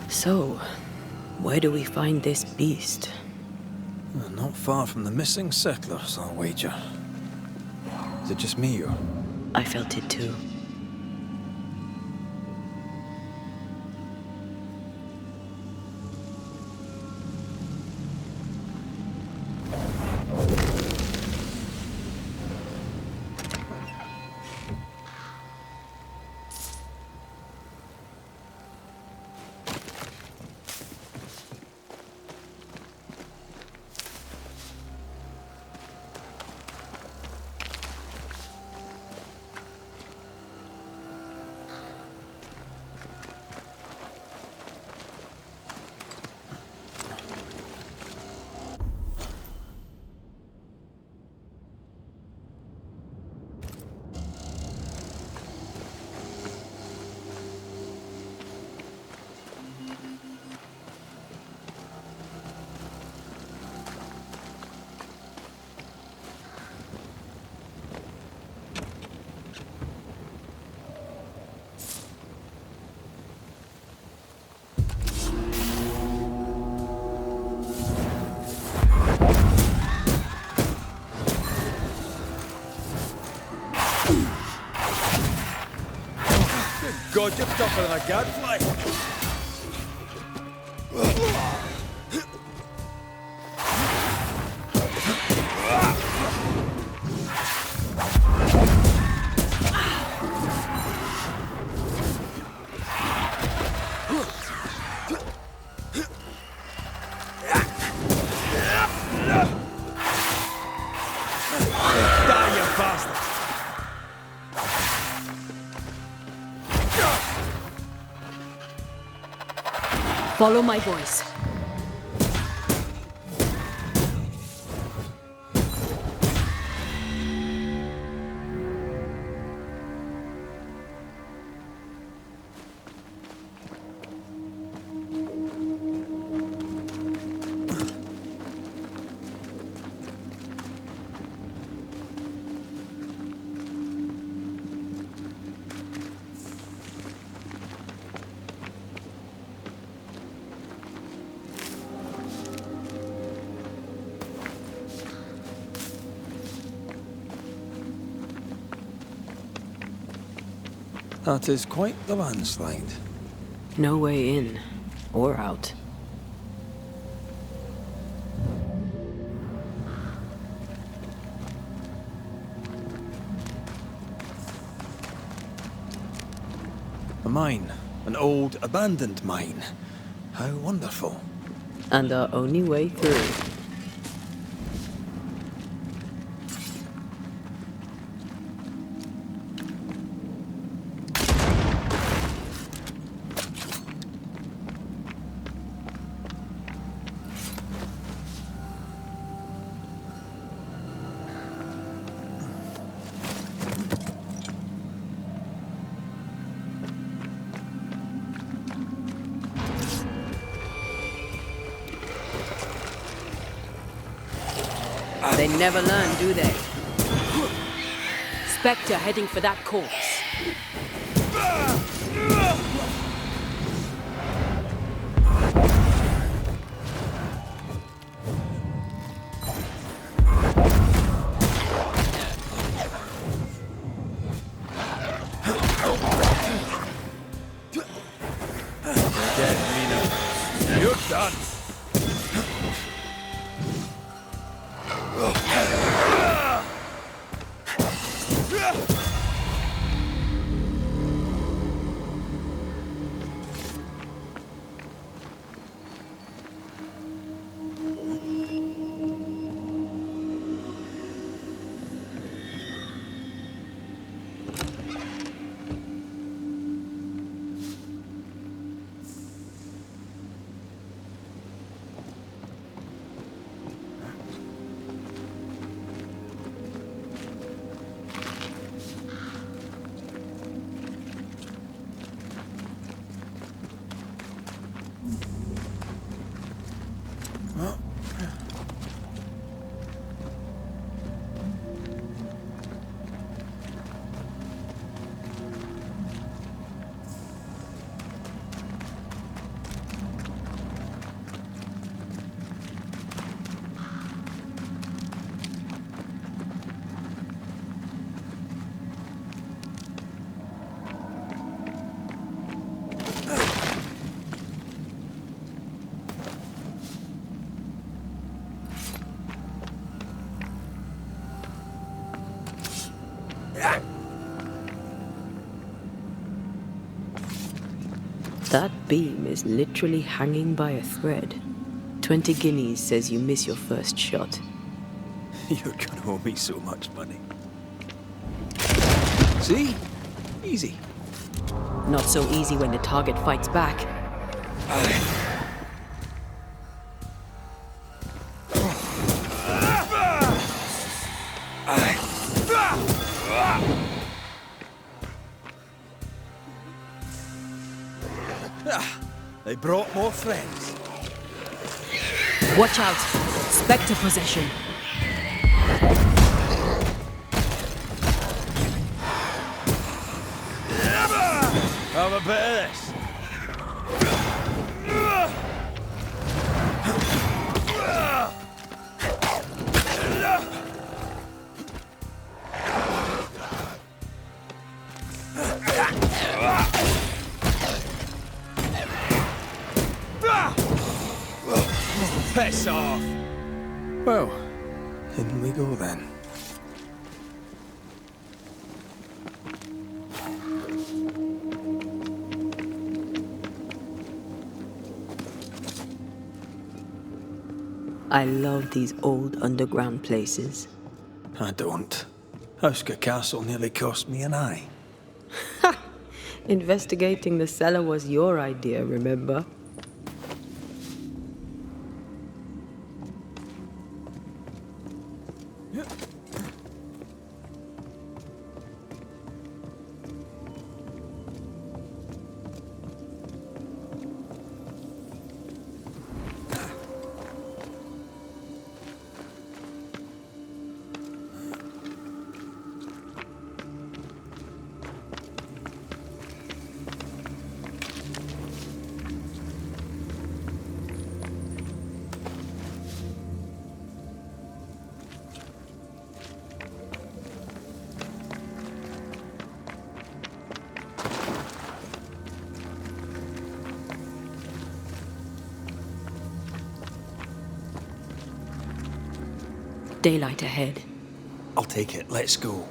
So, where do we find this beast? Not far from the missing settlers, I'll wager. Is it just me, or...? I felt it too. God, you're tougher than a gadfly. Follow my voice. That is quite the landslide. No way in or out. A mine. An old, abandoned mine. How wonderful. And our only way through. They never learn, do they? Spectre heading for that corpse. You're done. That beam is literally hanging by a thread. 20 guineas says you miss your first shot. You're gonna owe me so much money. See? Easy. Not so easy when the target fights back. They brought more friends. Watch out! Spectre possession. Have a bit of this. Piss off! Well, in we go then. I love these old underground places. I don't. Houska Castle nearly cost me an eye. Investigating the cellar was your idea, remember? daylight ahead. I'll take it. Let's go.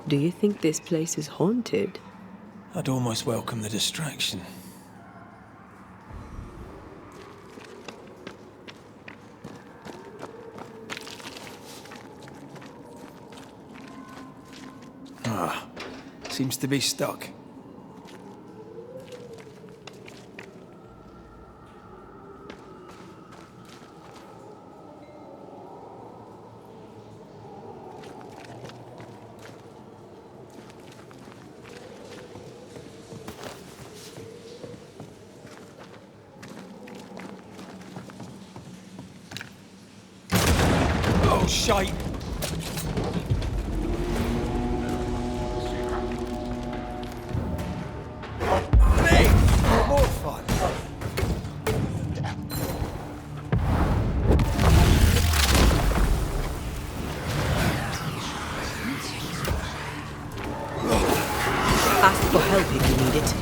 Do you think this place is haunted? I'd almost welcome the distraction. Seems to be stuck. Oh, shite! More fun. Ask for help if you need it.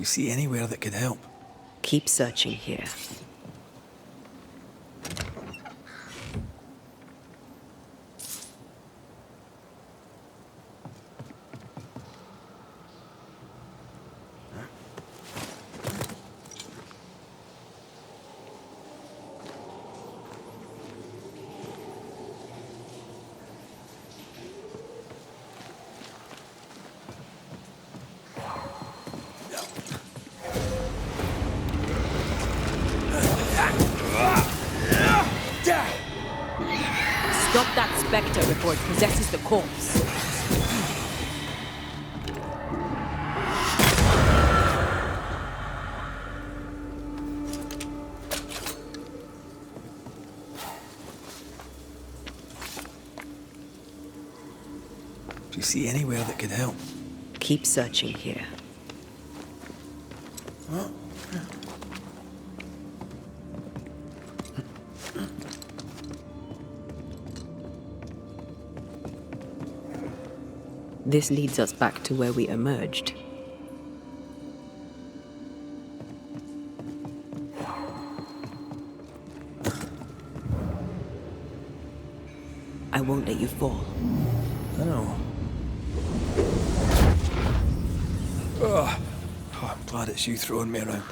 you see anywhere that could help? Keep searching here. Stop that spectre before it possesses the corpse. Do you see anywhere that could help? Keep searching here. This leads us back to where we emerged. I won't let you fall. I know. Oh, I'm glad it's you throwing me around.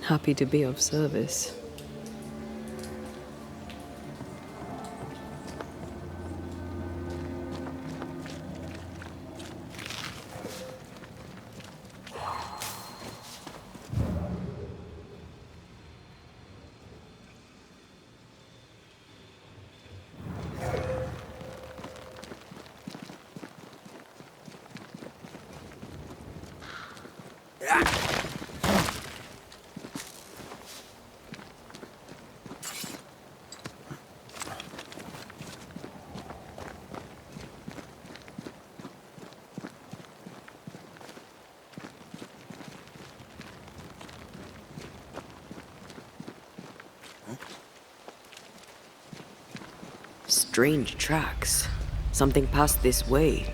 Happy to be of service. Strange tracks. Something passed this way.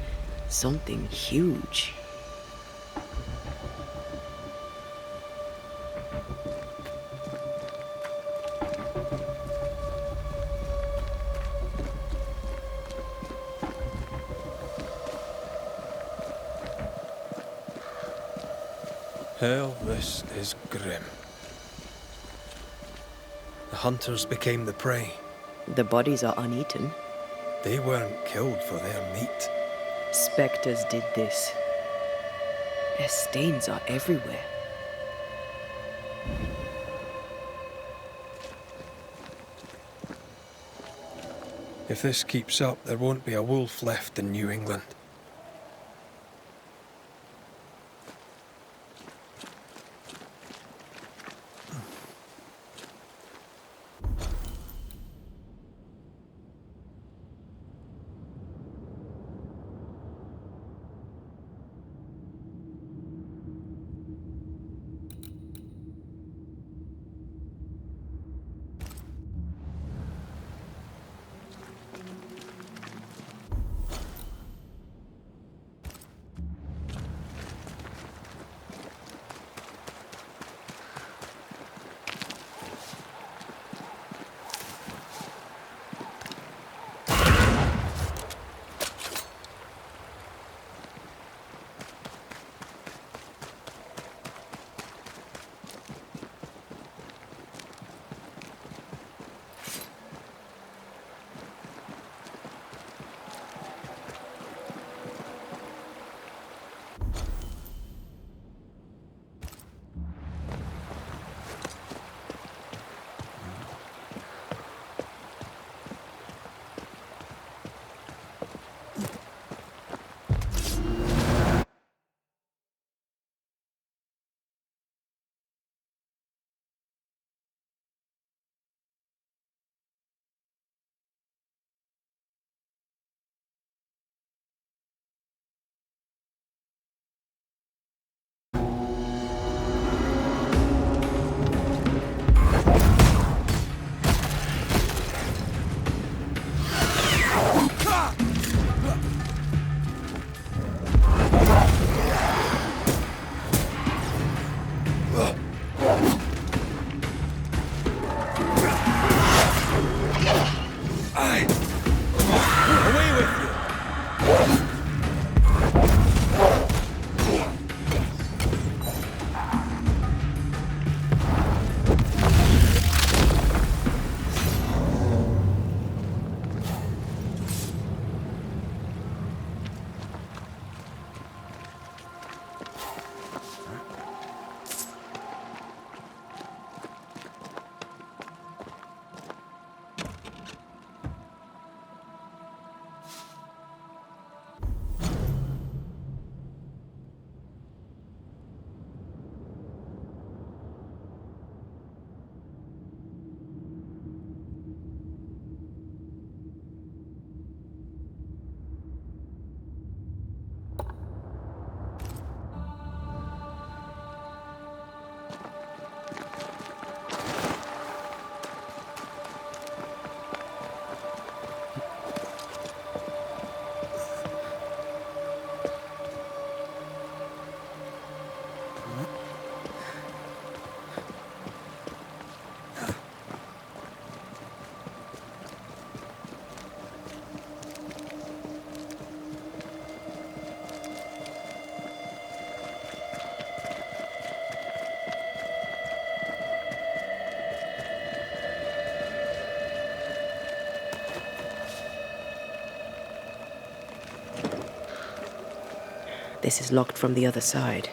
Something huge. Hell, this is grim. The hunters became the prey. The bodies are uneaten. They weren't killed for their meat. Spectres did this. Their stains are everywhere. If this keeps up, there won't be a wolf left in New England. This is locked from the other side.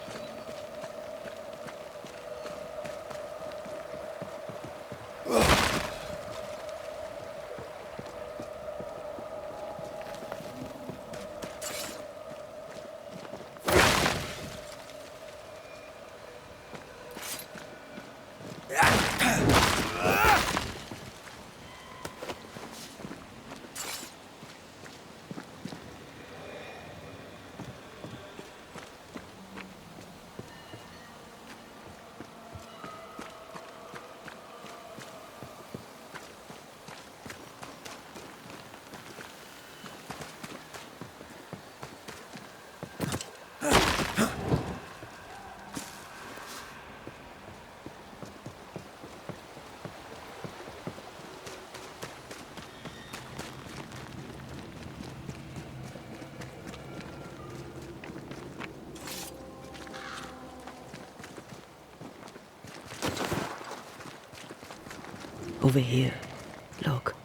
Over here. Look.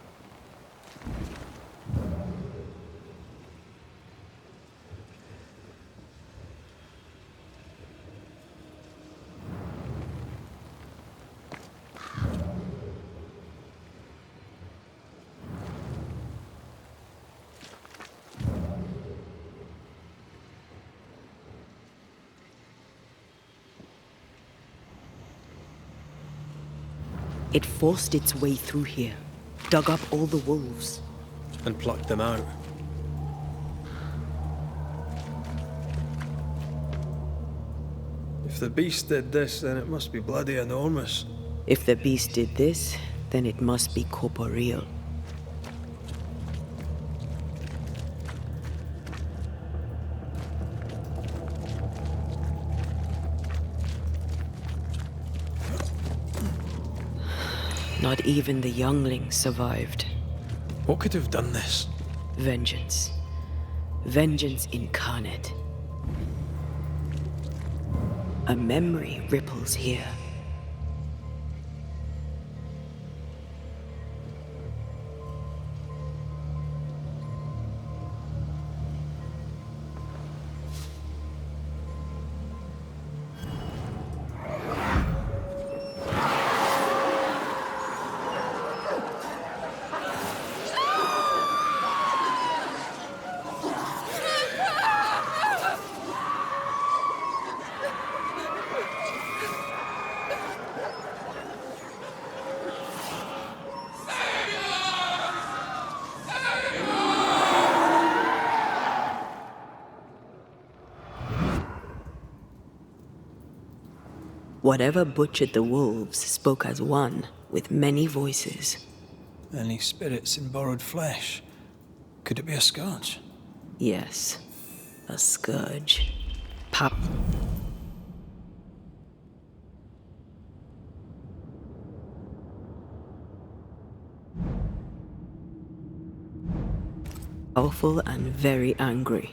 It forced its way through here, dug up all the wolves. And plucked them out. If the beast did this, then it must be bloody enormous. If the beast did this, then it must be corporeal. Not even the younglings survived. What could have done this? Vengeance. Vengeance incarnate. A memory ripples here. Whatever butchered the wolves spoke as one, with many voices. Any spirits in borrowed flesh? Could it be a scourge? Yes, a scourge. Pop. Powerful and very angry.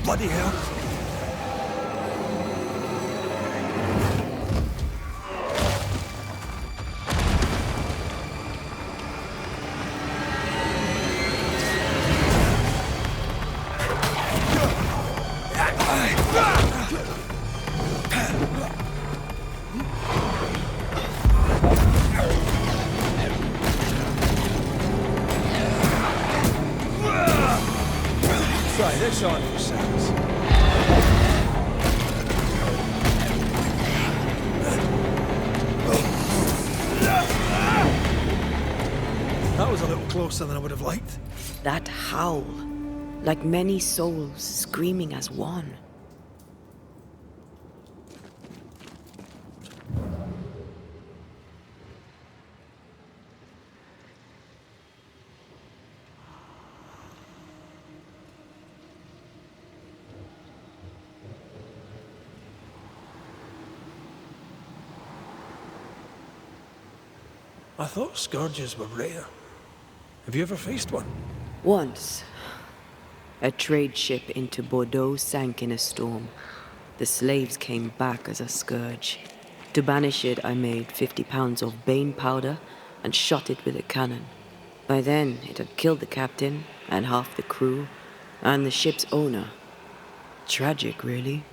Bloody hell! Try this on for size. That was a little closer than I would have liked. That howl, like many souls screaming as one. I thought scourges were rare. Have you ever faced one? Once, a trade ship into Bordeaux sank in a storm. the slaves came back as a scourge. To banish it, I made 50 pounds of bane powder and shot it with a cannon. By then, it had killed the captain and half the crew and the ship's owner. Tragic, really.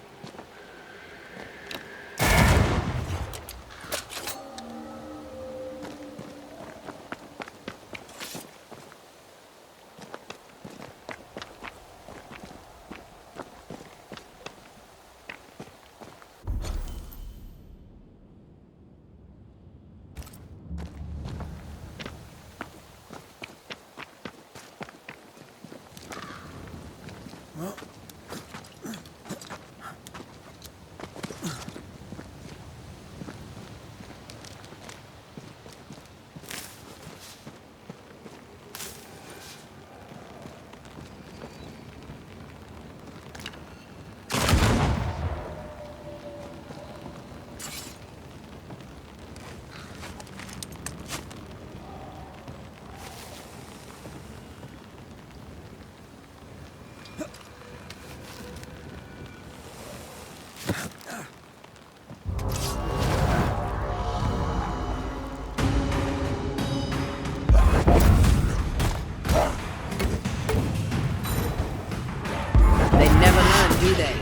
Do they?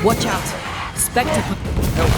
Watch out! Spectre. Help!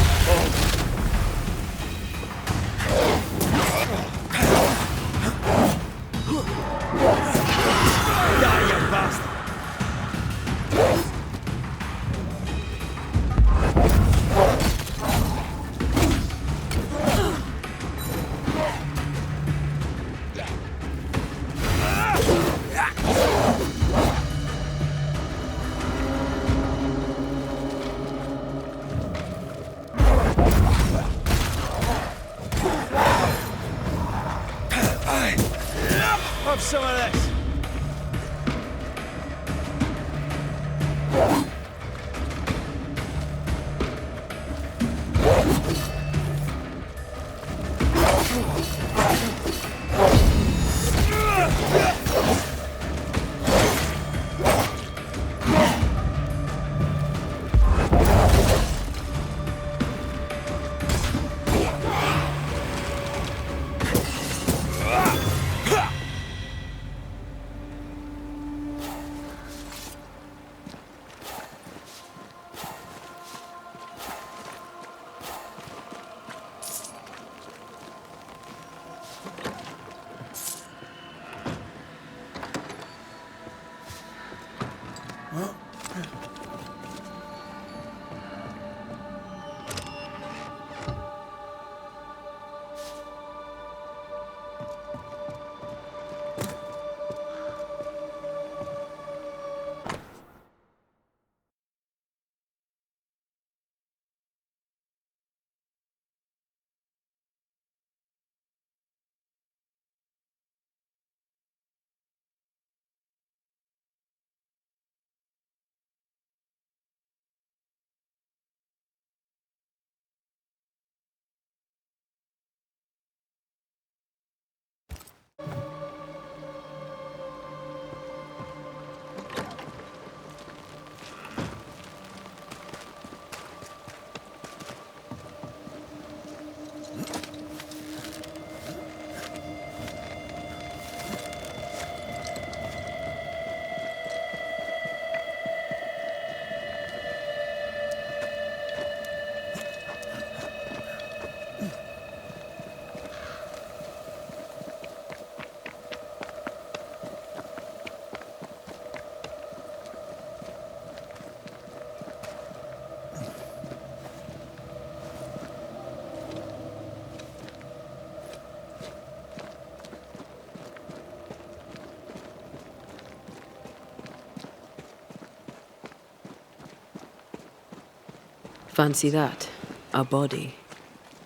Have some of this. Fancy that. A body.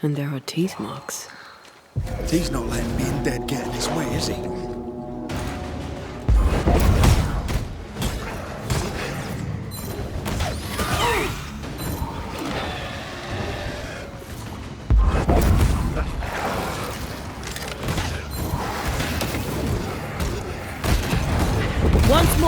And there are teeth marks. He's not letting being dead get in his way, is he? Once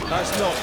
That's not.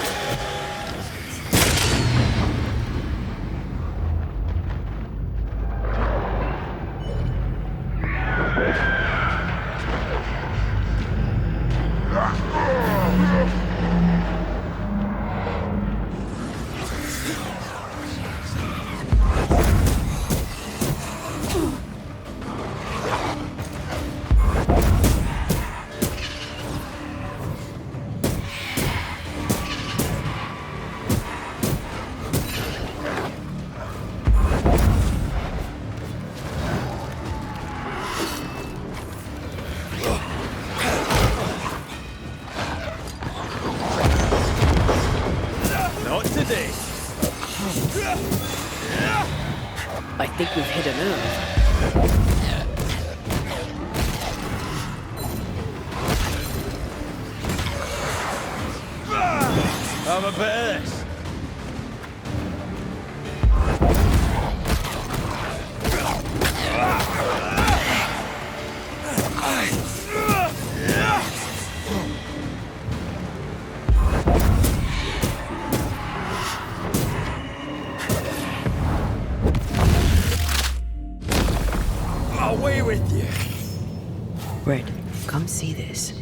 I think we've hit a nerve. Have a bit of this. Away with you. Red, come see this.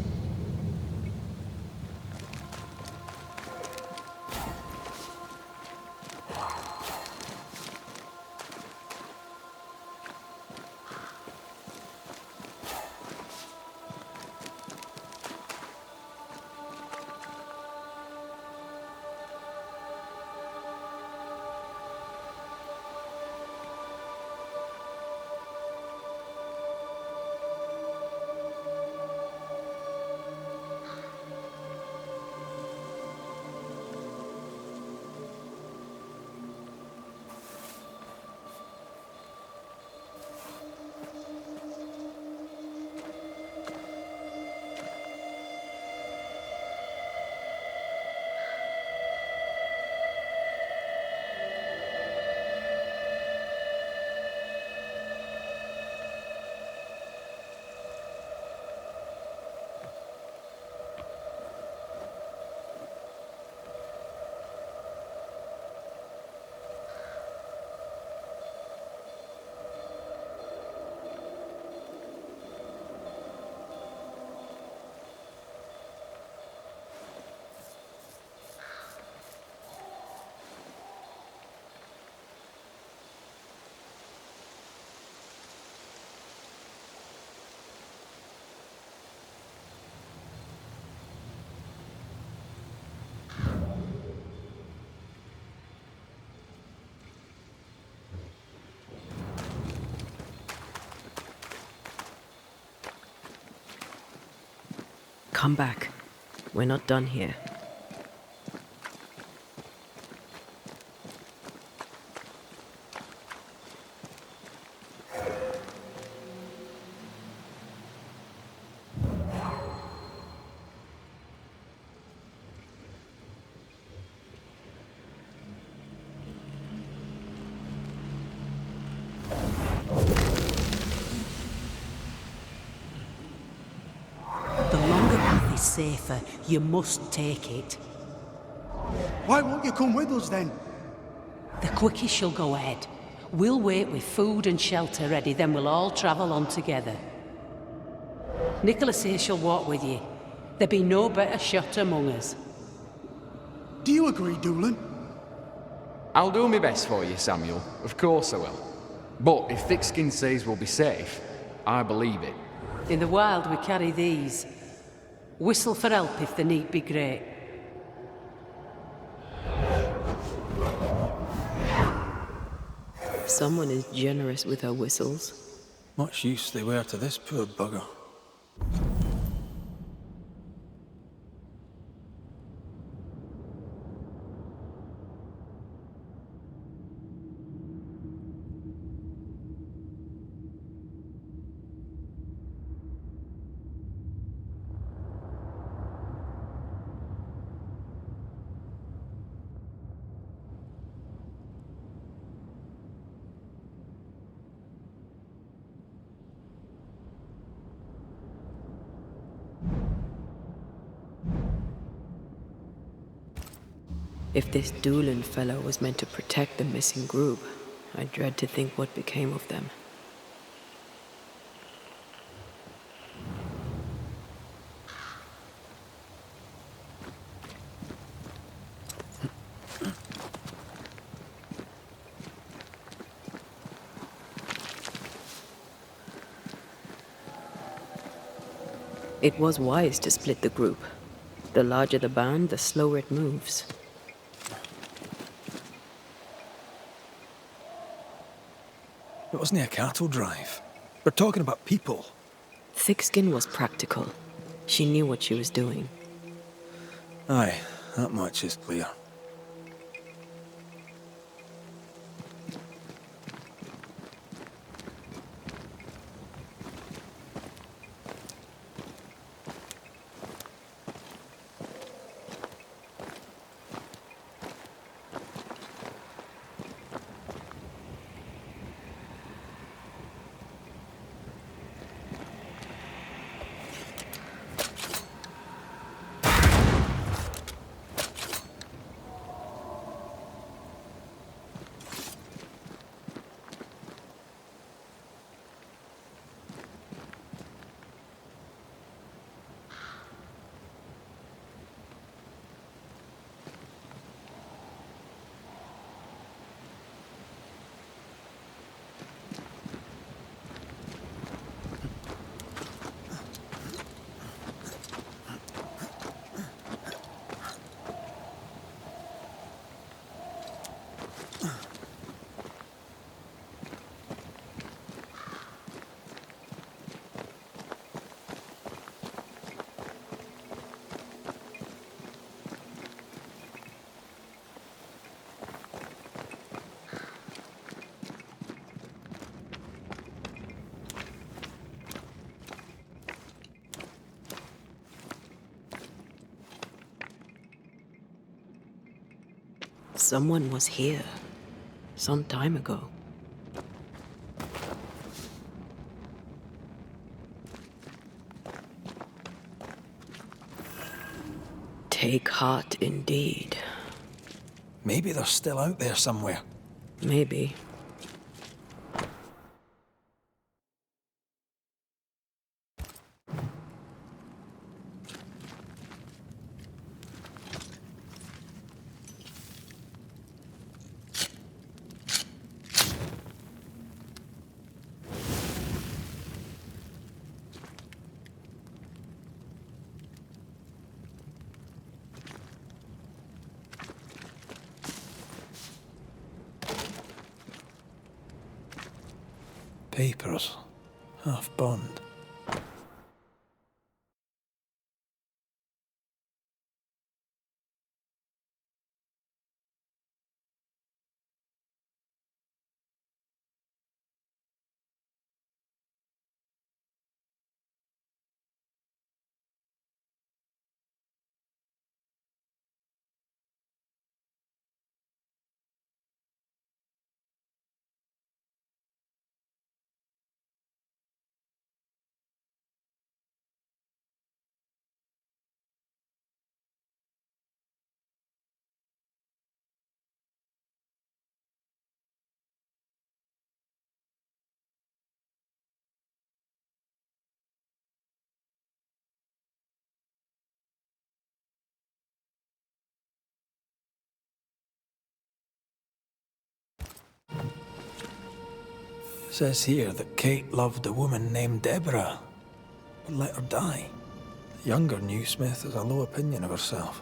Come back. We're not done here. Safer. You must take it. Why won't you come with us then? The quickest she'll go ahead. We'll wait with food and shelter ready, then we'll all travel on together. Nicola says she'll walk with you. There'd be no better shot among us. Do you agree, Doolin? I'll do my best for you, Samuel. Of course I will. But if Thickskin says we'll be safe, I believe it. In the wild we carry these. Whistle for help if the need be great. Someone is generous with her whistles. Much use they were to this poor bugger. If this Doolin fellow was meant to protect the missing group, I dread to think what became of them. It was wise to split the group. The larger the band, the slower it moves. It wasn't a cattle drive. We're talking about people. Thickskin was practical. She knew what she was doing. Aye, that much is clear. Someone was here. Some time ago. Take heart indeed. Maybe they're still out there somewhere. Maybe. Papers. Half burned. Says here that Kate loved a woman named Deborah, but let her die. The younger Newsmith has a low opinion of herself.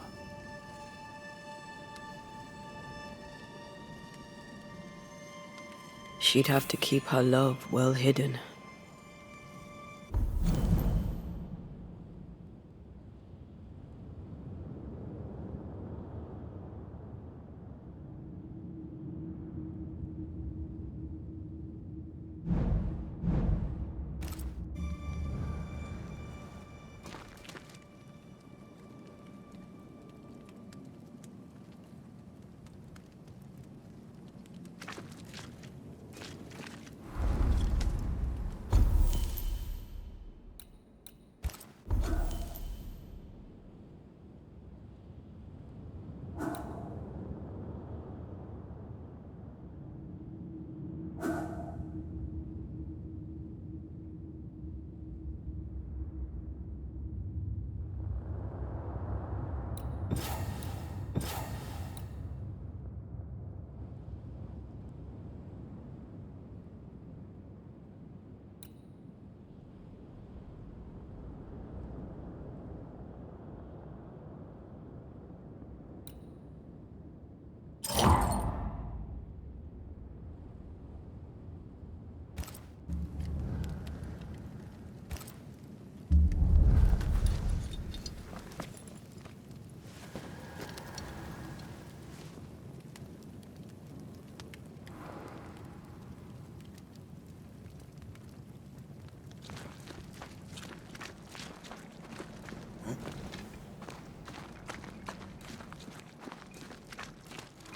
She'd have to keep her love well hidden.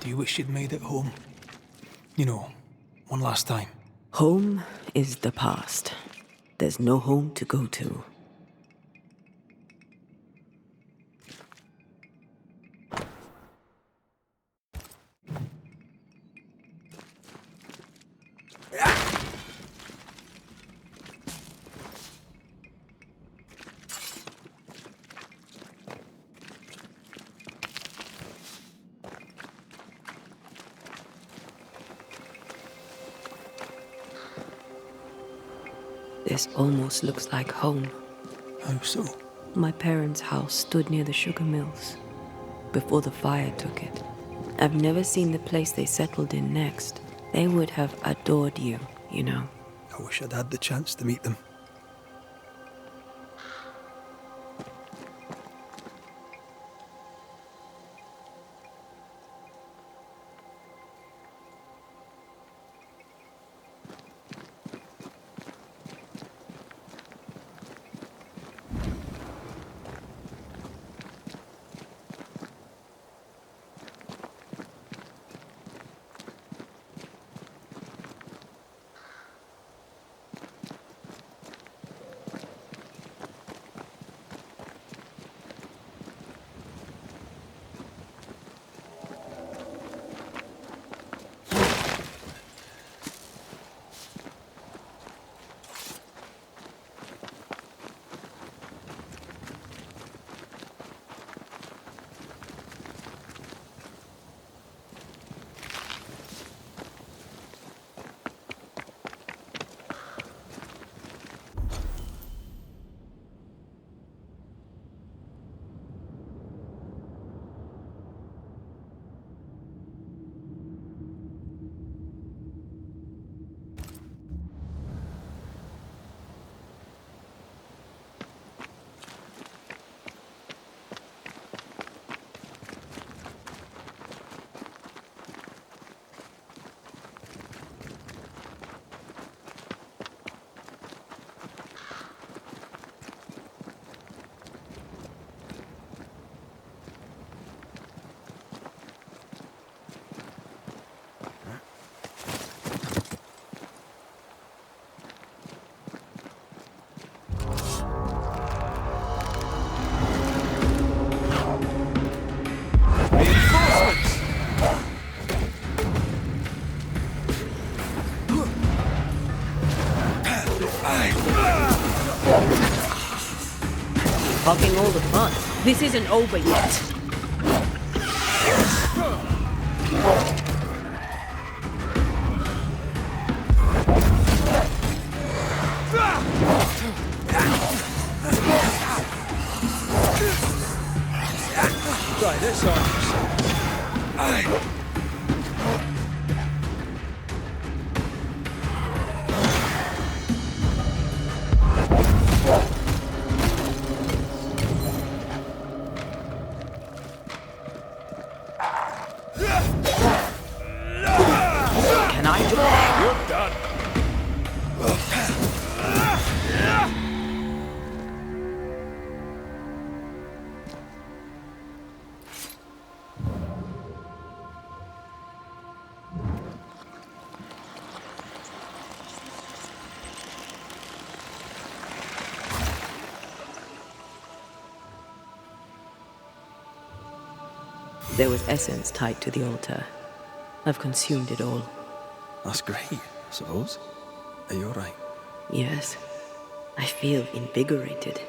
Do you wish you'd made it home? You know, one last time. Home is the past. There's no home to go to. This almost looks like home. How so? My parents' house stood near the sugar mills before the fire took it. I've never seen the place they settled in next. They would have adored you, you know. I wish I'd had the chance to meet them. Talking all the fun. This isn't over yet. Try this on yourself. Can I do it? You're done. There was essence tied to the altar. I've consumed it all. That's great, I suppose. Are you alright? Yes. I feel invigorated.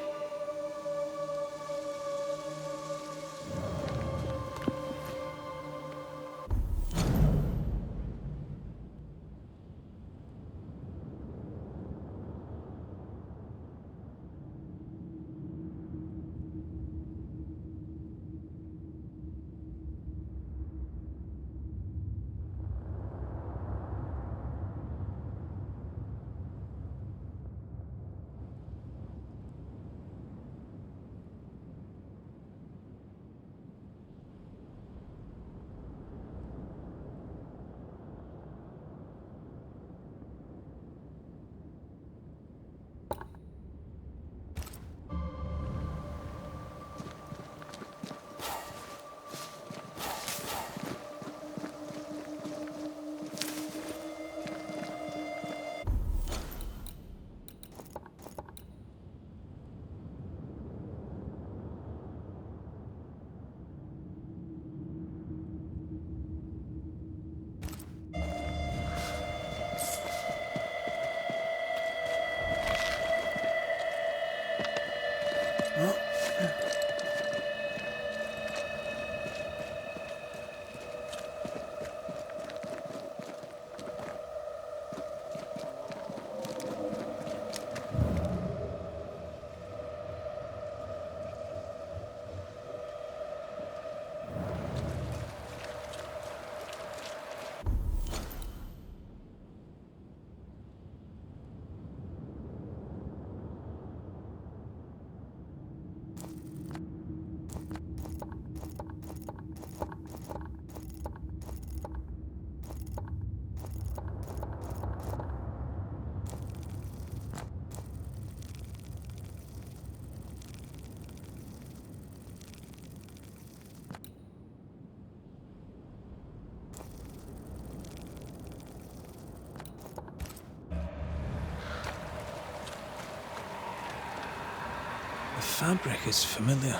fabric is familiar.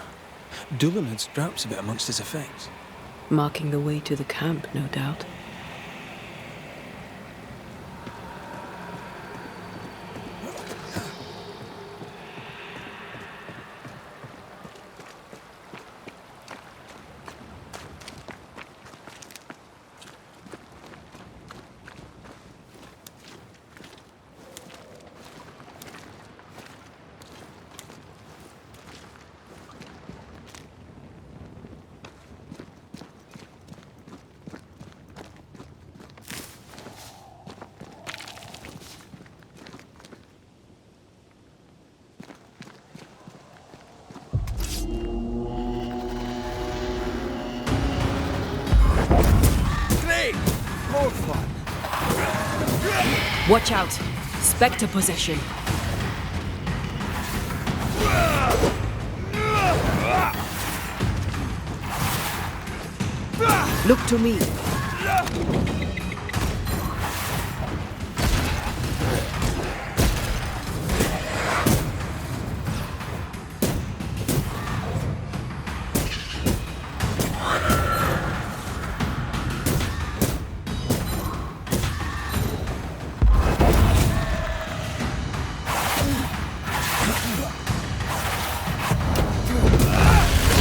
Doolan had straps of it amongst his effects. Marking the way to the camp, no doubt. More fun. Watch out! Spectre possession. Look to me.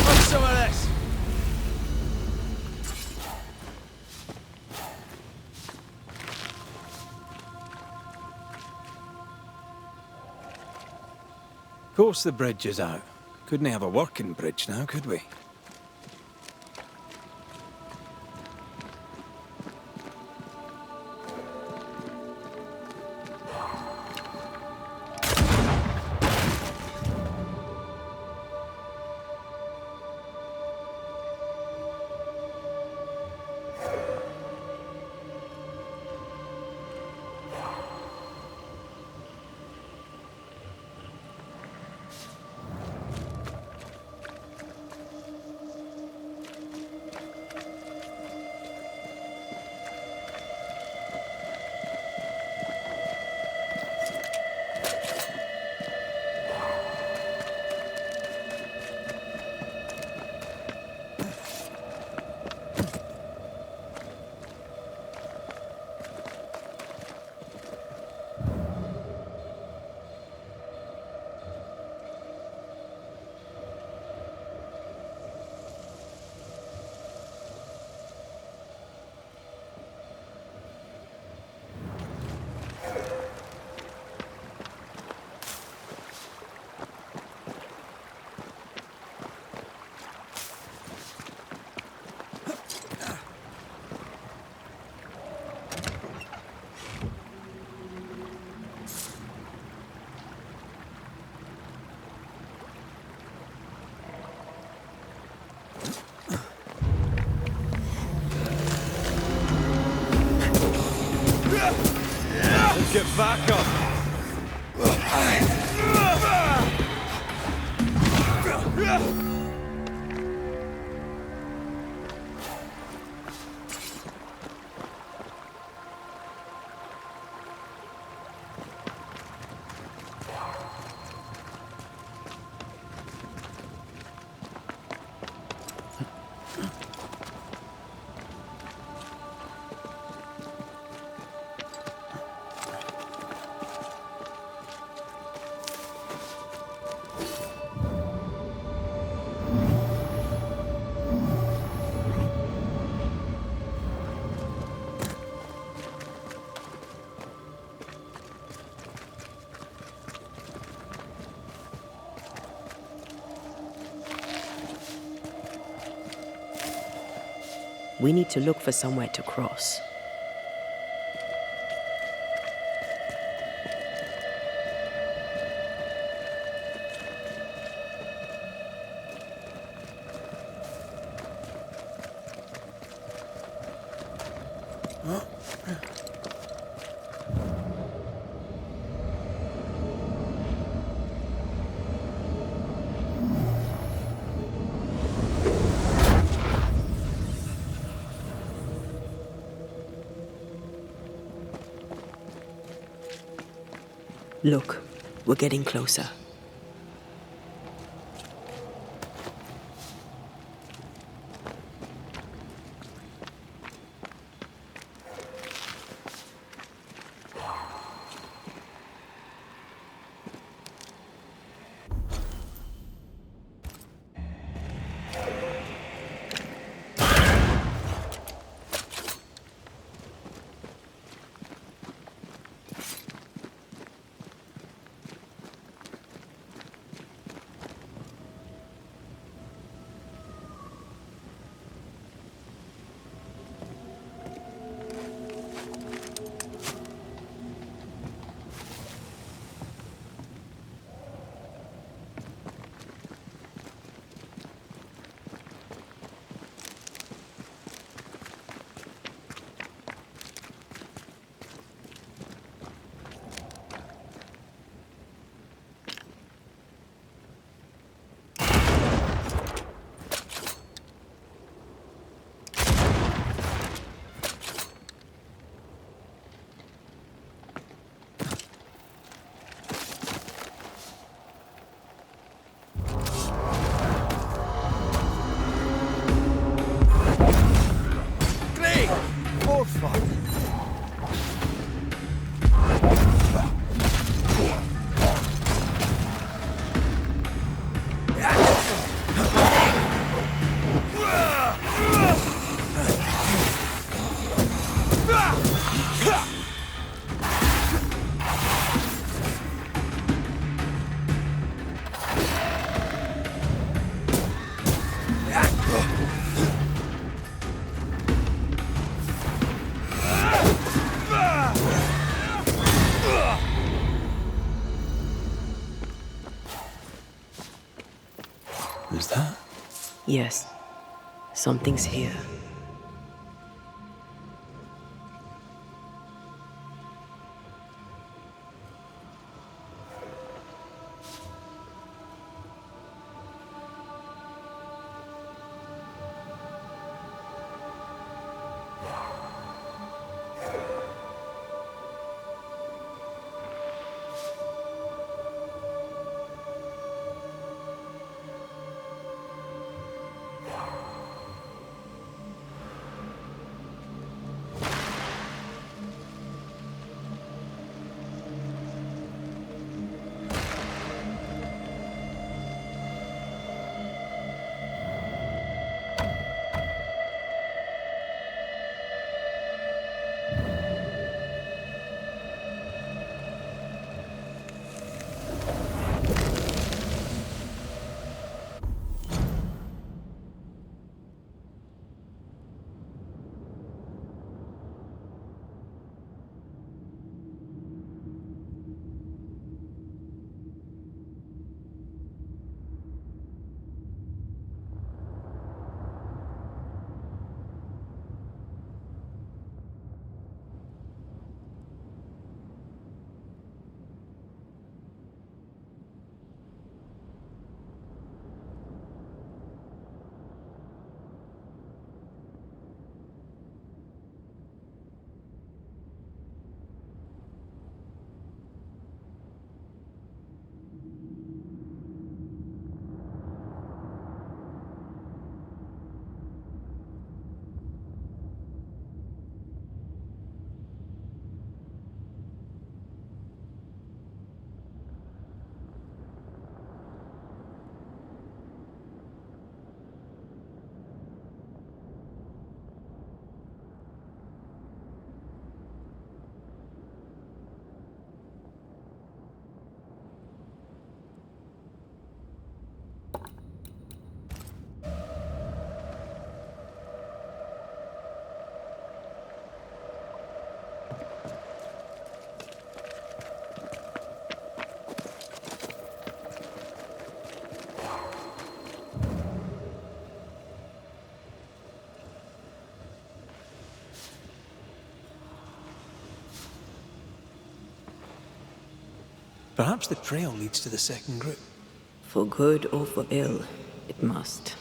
What's some of this? Of course the bridge is out. Couldn't have a working bridge now, could we? Get back up! We need to look for somewhere to cross. Look, we're getting closer. Yes, something's here. Perhaps the trail leads to the second group. For good or for ill, it must.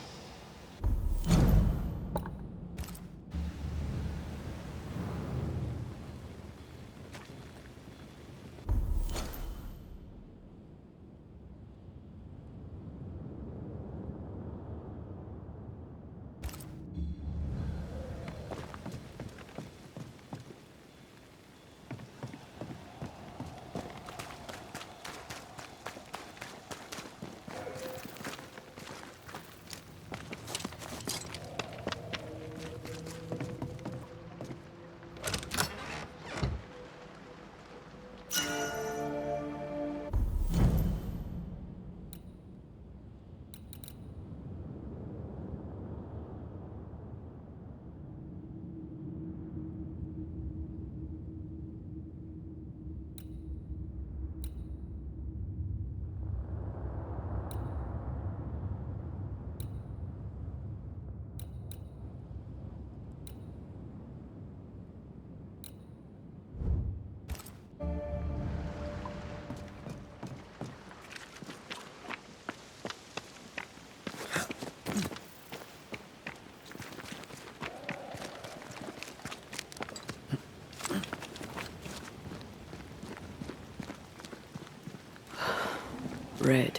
Red.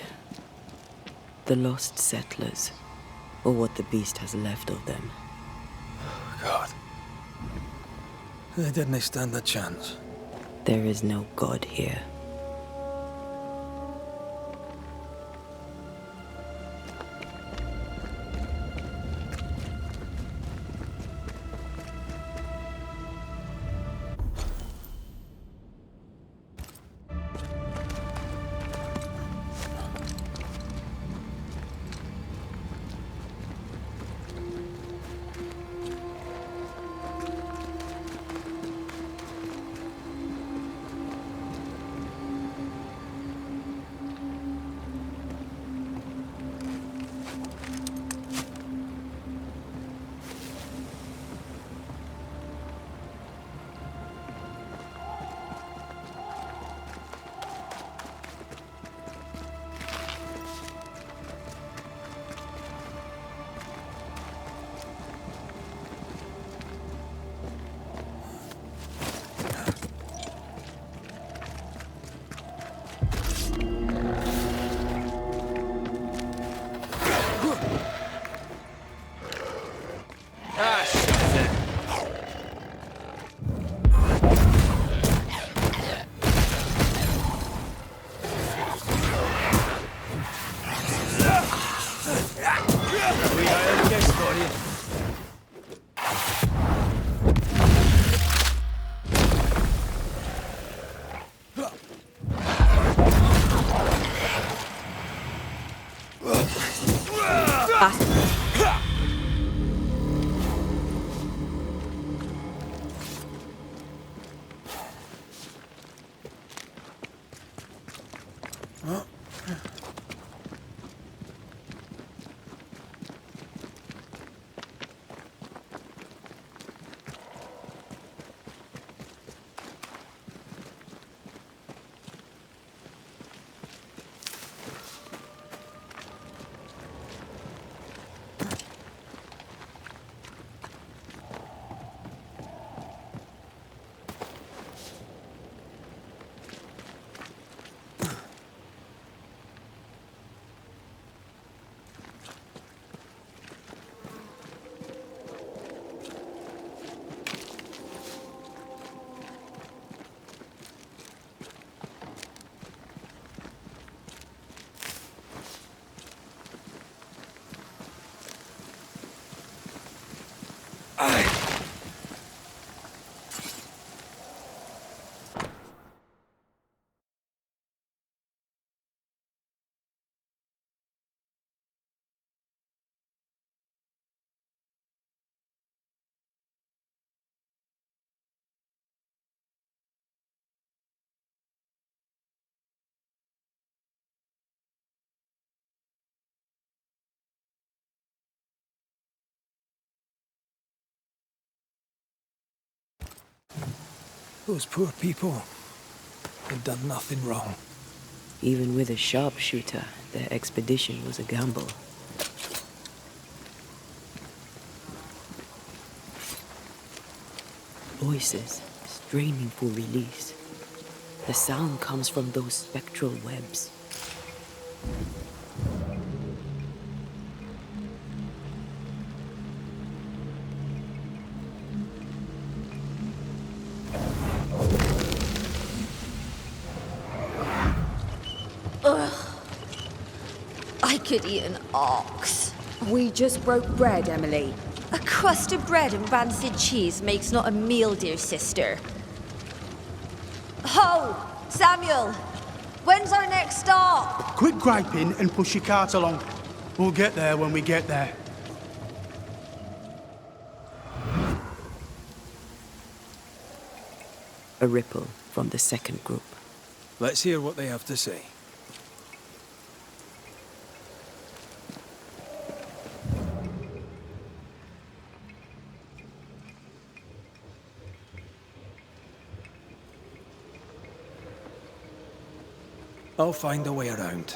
The lost settlers, or what the beast has left of them. God. They didn't stand a chance. There is no God here. Those poor people had done nothing wrong. Even with a sharpshooter, their expedition was a gamble. Voices straining for release. The sound comes from those spectral webs. I could eat an ox. We just broke bread, Emily. A crust of bread and rancid cheese makes not a meal, dear sister. Ho! Samuel! When's our next stop? Quit griping and push your cart along. We'll get there when we get there. A ripple from the second group. Let's hear what they have to say. I'll find a way around.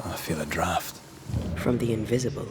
I feel a draft. From the invisible.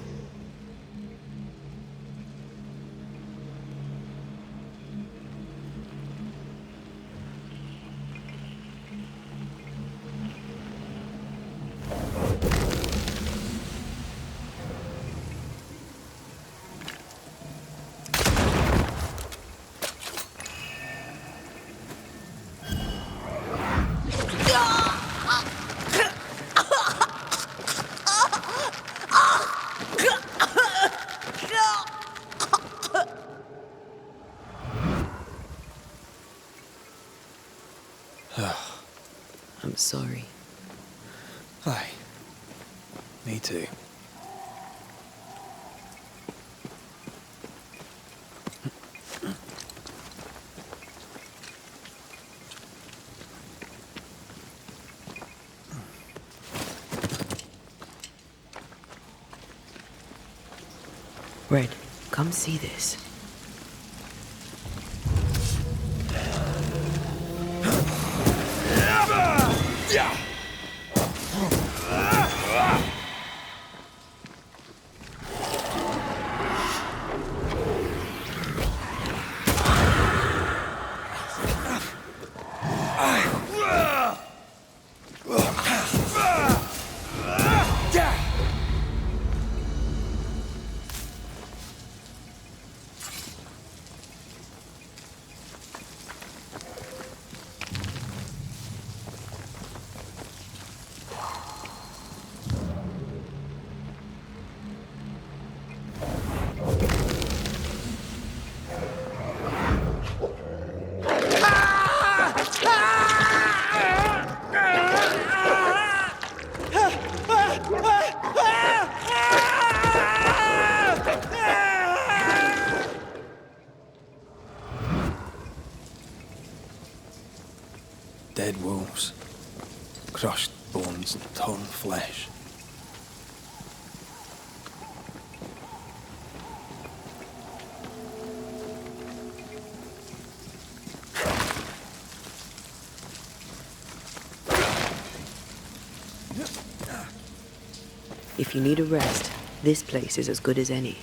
I'm sorry. Aye. Me too. Red, come see this. Dead wolves. Crushed bones, torn flesh. If you need a rest, this place is as good as any.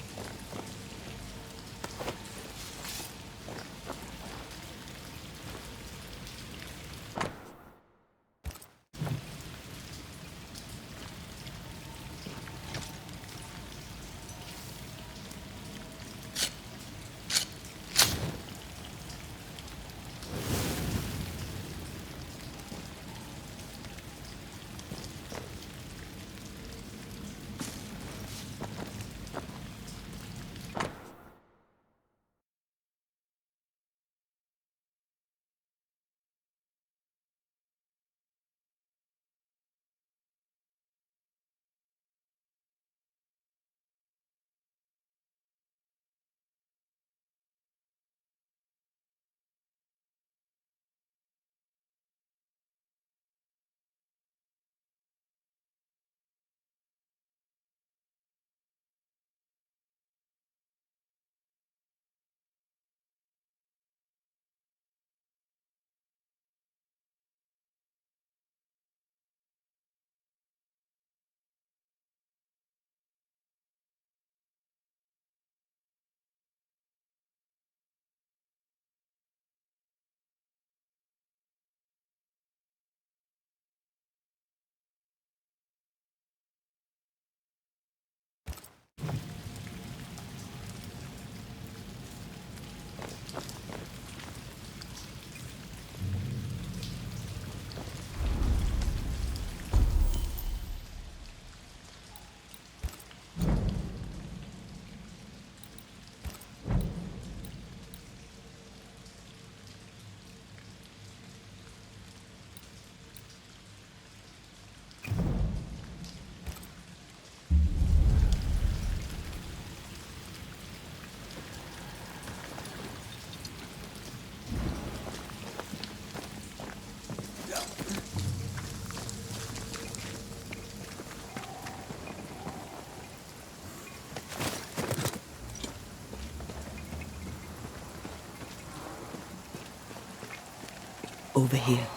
Over here,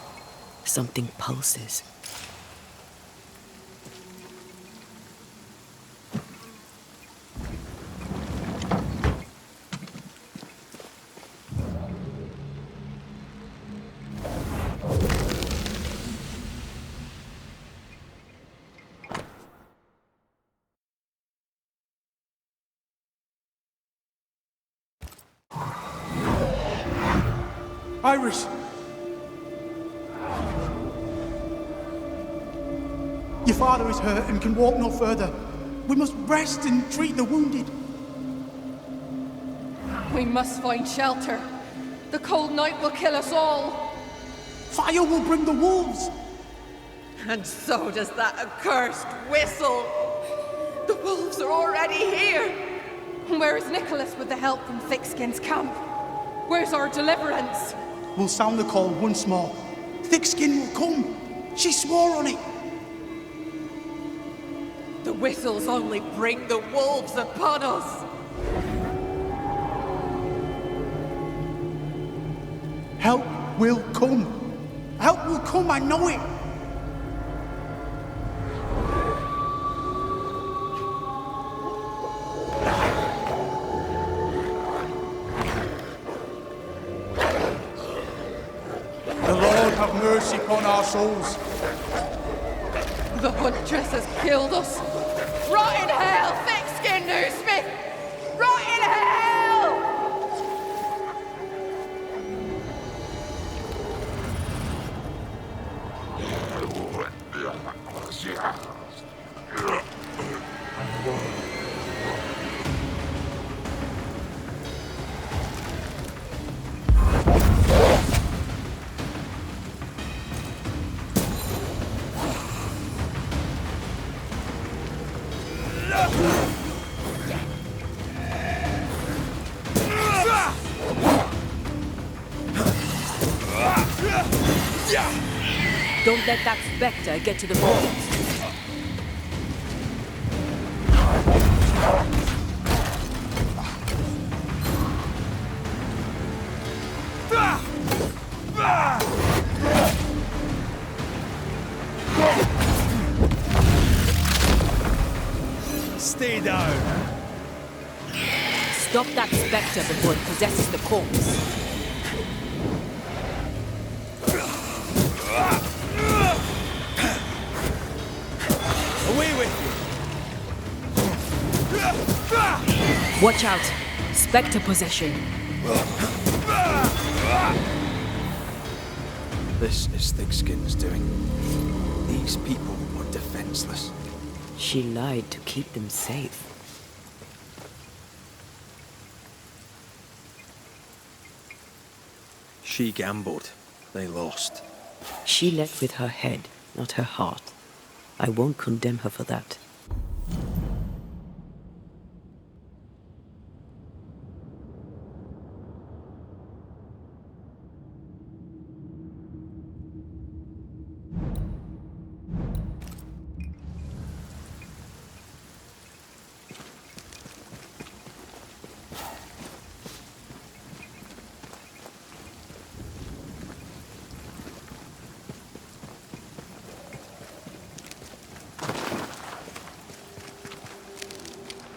something pulses. Iris! Your father is hurt and can walk no further. We must rest and treat the wounded. We must find shelter. The cold night will kill us all. Fire will bring the wolves. And so does that accursed whistle. The wolves are already here. Where is Nicholas with the help from Thickskin's camp? Where's our deliverance? We'll sound the call once more. Thickskin will come. She swore on it. The whistles only bring the wolves upon us. Help will come. Help will come, I know it. The Lord have mercy. souls. The Huntress has killed us. Rot in hell, thick-skinned newsmith! Rot in hell! Don't let that spectre get to the corpse. Stay down. Stop that spectre before it possesses the corpse. Away with you! Watch out! Spectre possession. This is Thickskin's doing. These people were defenseless. She lied to keep them safe. She gambled. They lost. She led with her head, not her heart. I won't condemn her for that.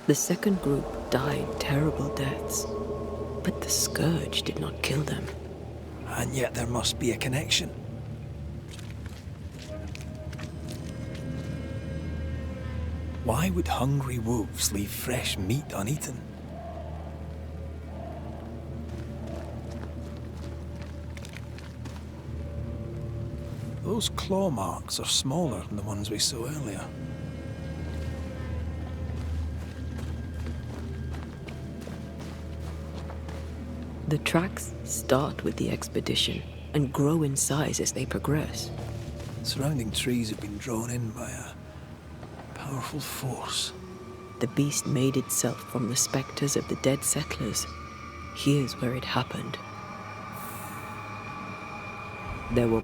The second group died terrible deaths, but the scourge did not kill them. And yet there must be a connection. Why would hungry wolves leave fresh meat uneaten? Those claw marks are smaller than the ones we saw earlier. The tracks start with the expedition and grow in size as they progress. Surrounding trees have been drawn in by a powerful force. The beast made itself from the specters of the dead settlers. Here's where it happened. There were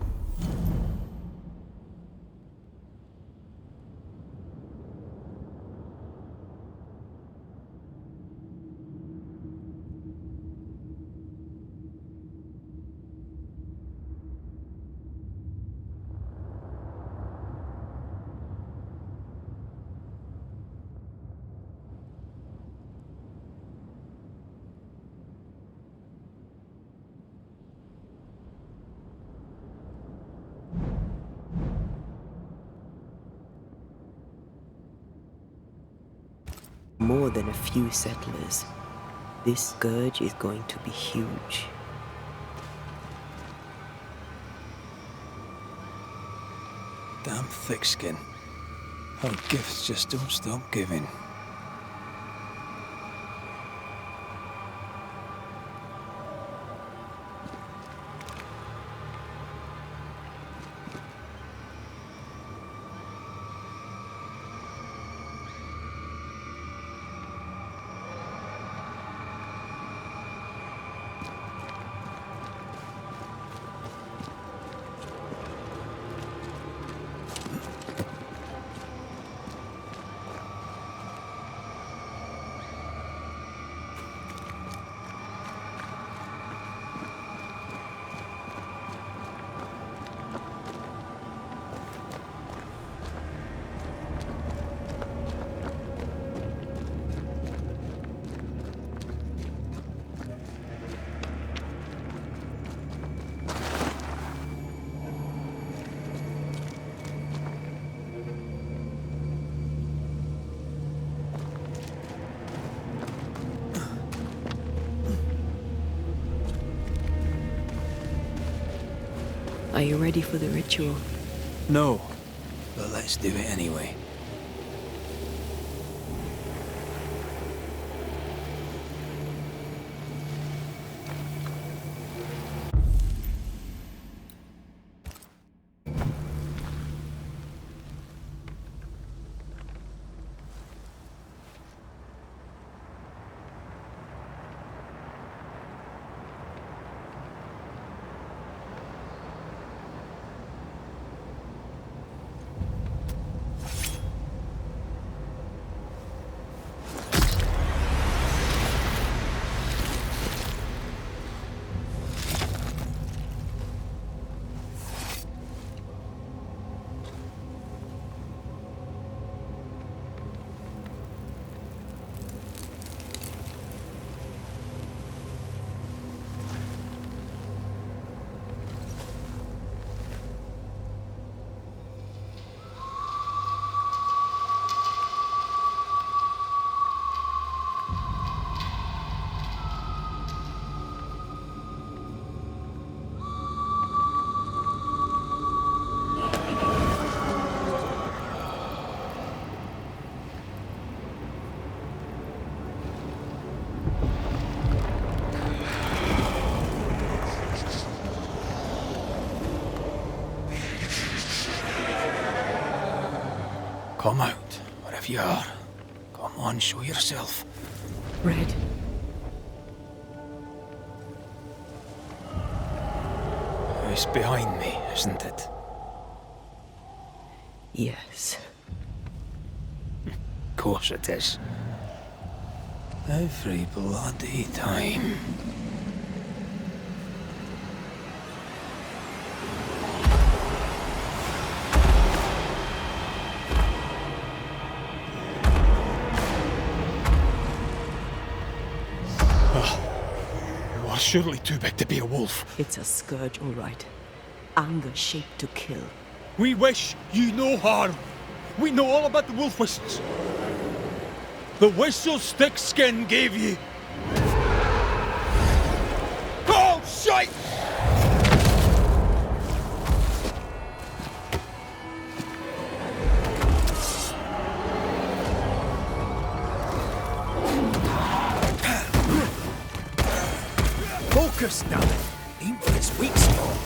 more than a few settlers. This scourge is going to be huge. Damn thick-skin. Her gifts just don't stop giving. Are you ready for the ritual? No, but let's do it anyway. Come out, wherever you are. Come on, show yourself. Red. It's behind me, isn't it? Yes. Of course it is. Every bloody time. You are surely too big to be a wolf. It's a scourge, all right. Anger shaped to kill. We wish you no harm. We know all about the wolf whistles. The whistle Thickskin gave you. Oh, shite! Focus now. Aim for its weak spot.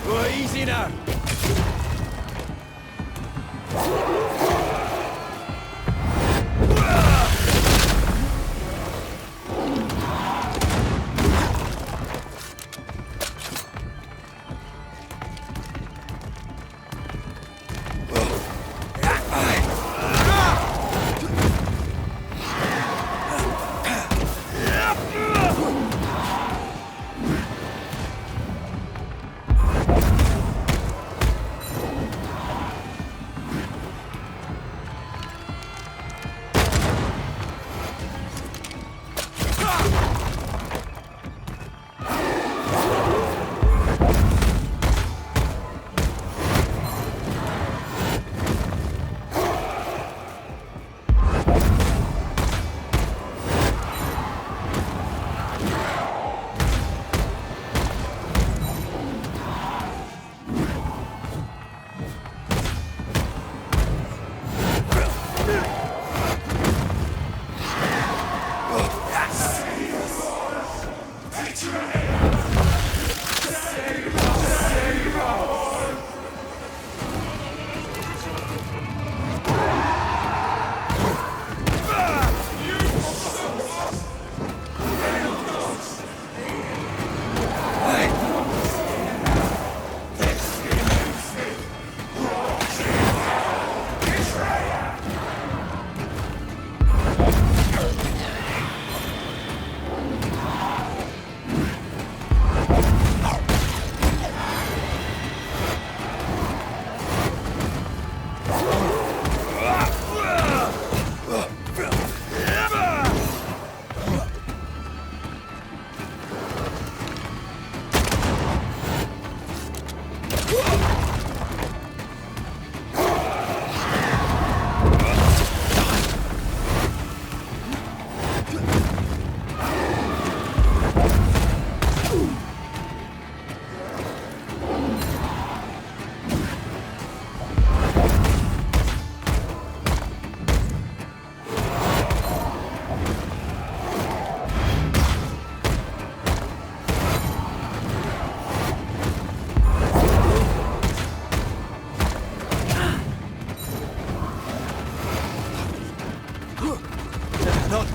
Go easy now.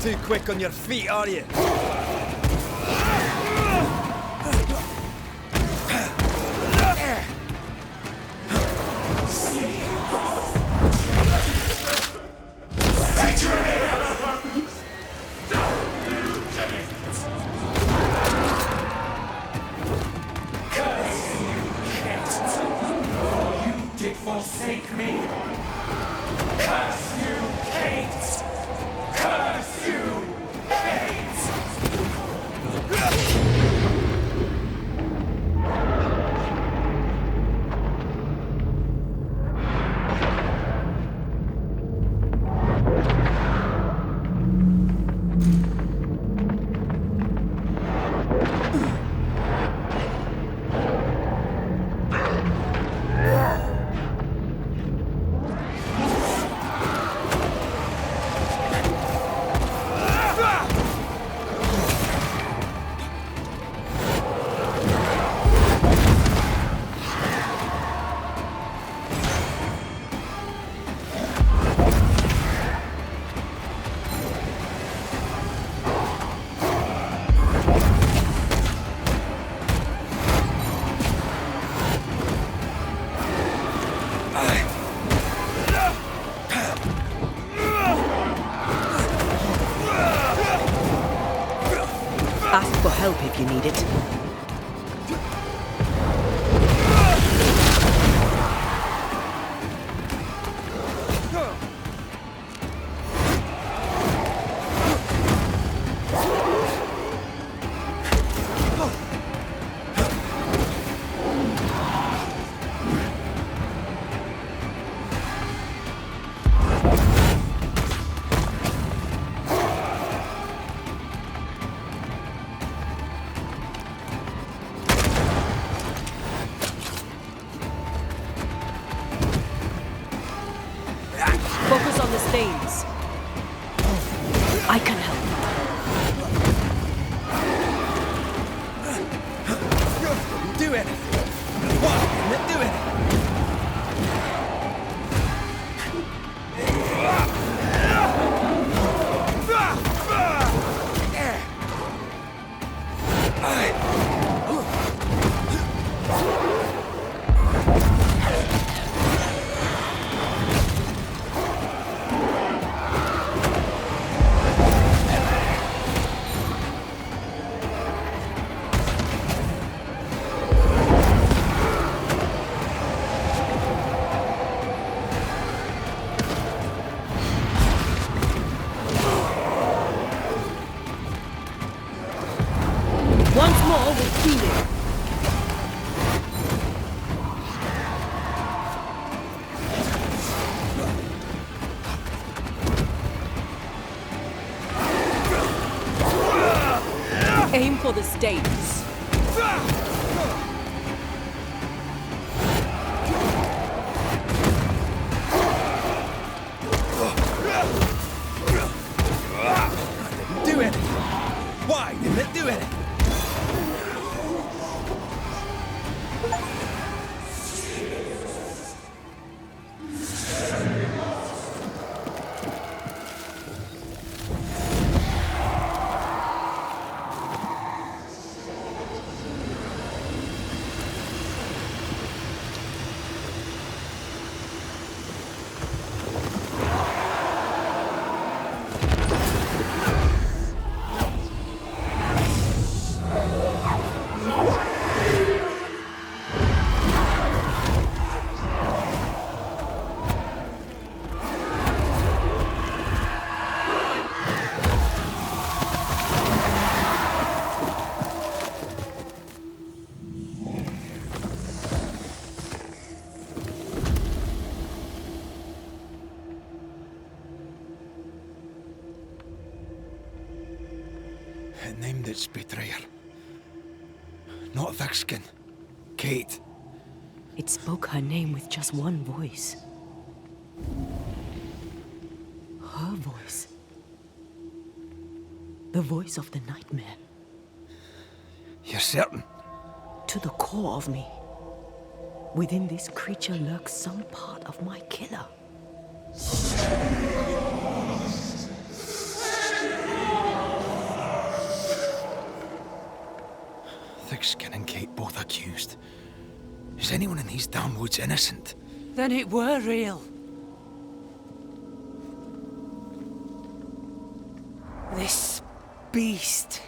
too quick on your feet, are you? Forsake me! Curse you, Kate! Curse you, Kate! Ask for help if you need it. Focus on the stains. I can help. Do it! What? Do it! Once more with feeling. Aim for the stains. Do it! Why didn't it do it? It named its betrayer. Not Thickskin. Kate. It spoke her name with just one voice. Her voice. The voice of the nightmare. You're certain? To the core of me. Within this creature lurks some part of my killer. accused. Is anyone in these damn woods innocent? Then it were real. This beast.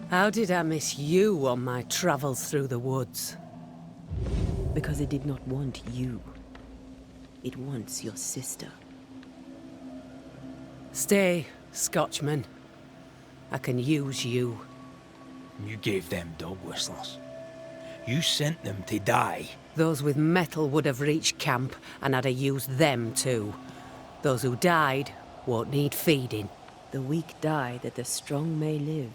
How did I miss you on my travels through the woods? Because it did not want you. It wants your sister. Stay, Scotchman. I can use you. You gave them dog whistles. You sent them to die. Those with metal would have reached camp, and I'd have used them too. Those who died won't need feeding. The weak die that the strong may live.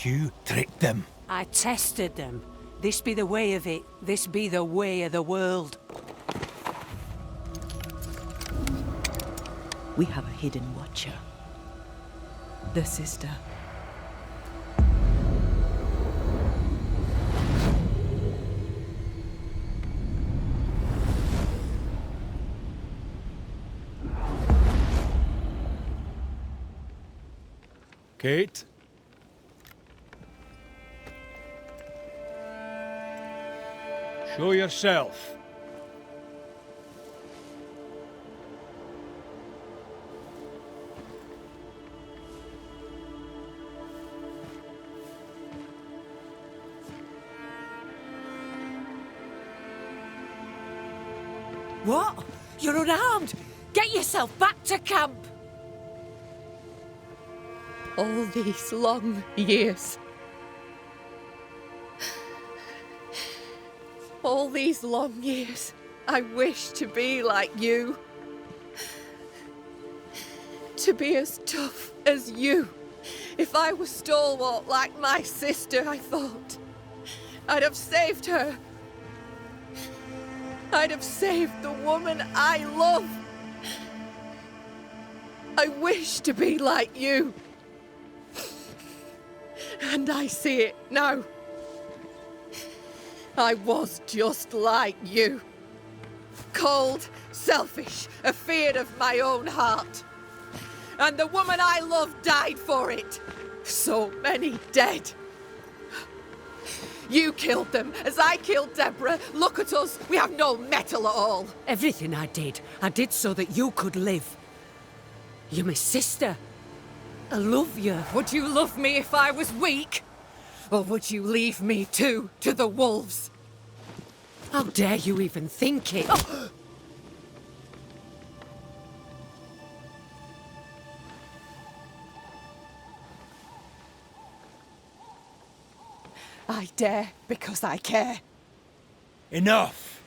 You tricked them. I tested them. This be the way of it. This be the way of the world. We have a hidden watcher. The sister. Kate? Show yourself. What? You're unarmed! Get yourself back to camp! All these long years. All these long years, I wish to be like you. To be as tough as you. If I was stalwart like my sister, I thought, I'd have saved her. I'd have saved the woman I love. I wish to be like you. And I see it now. I was just like you. Cold, selfish, afeard of my own heart. And the woman I loved died for it. So many dead. You killed them, as I killed Deborah. Look at us, we have no metal at all. Everything I did so that you could live. You're my sister. I love you. Would you love me if I was weak? Or would you leave me too, to the wolves? How dare you even think it? Oh. I dare because I care. Enough!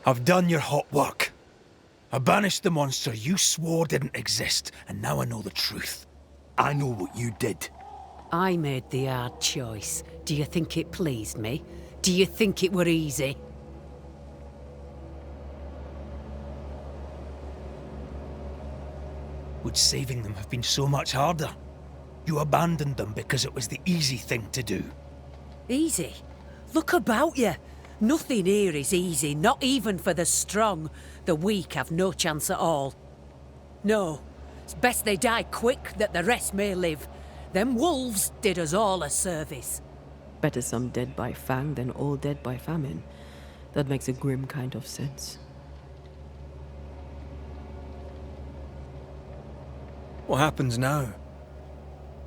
I've done your hot work. I banished the monster you swore didn't exist, and now I know the truth. I know what you did. I made the hard choice. Do you think it pleased me? Do you think it were easy? Would saving them have been so much harder? You abandoned them because it was the easy thing to do. Easy? Look about you. Nothing here is easy, not even for the strong. The weak have no chance at all. No, it's best they die quick, that the rest may live. Them wolves did us all a service. Better some dead by fang than all dead by famine. That makes a grim kind of sense. What happens now?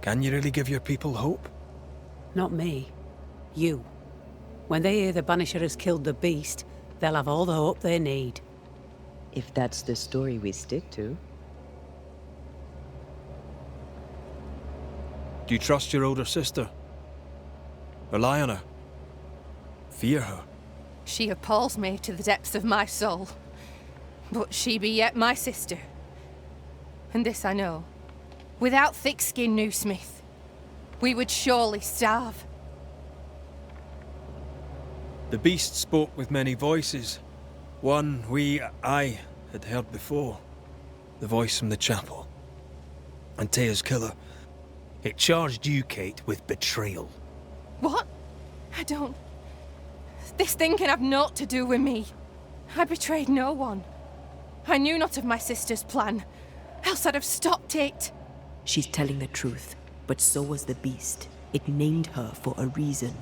Can you really give your people hope? Not me. You. When they hear the Banisher has killed the beast, they'll have all the hope they need. If that's the story we stick to. Do you trust your older sister? Rely on her? Fear her? She appalls me to the depths of my soul. But she be yet my sister. And this I know. Without thick-skinned Newsmith, we would surely starve. The beast spoke with many voices. One I had heard before. The voice from the chapel. Antea's killer. It charged you, Kate, with betrayal. What? I don't... This thing can have naught to do with me. I betrayed no one. I knew not of my sister's plan, else I'd have stopped it. She's telling the truth, but so was the beast. It named her for a reason.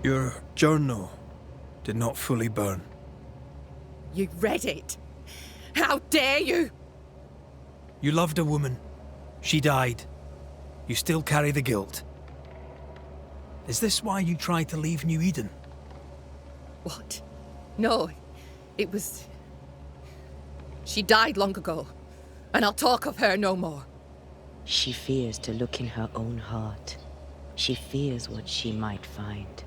Your journal did not fully burn. You read it? How dare you? You loved a woman. She died. You still carry the guilt. Is this why you tried to leave New Eden? What? No, it was... She died long ago, and I'll talk of her no more. She fears to look in her own heart. She fears what she might find.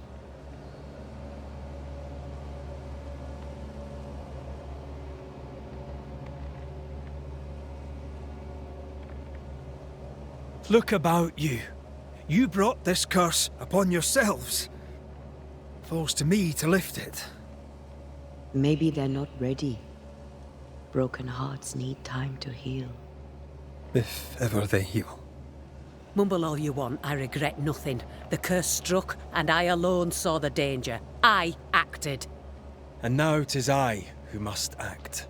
Look about you. You brought this curse upon yourselves. Falls to me to lift it. Maybe they're not ready. Broken hearts need time to heal. If ever they heal. Mumble all you want, I regret nothing. The curse struck, and I alone saw the danger. I acted. And now 'tis I who must act.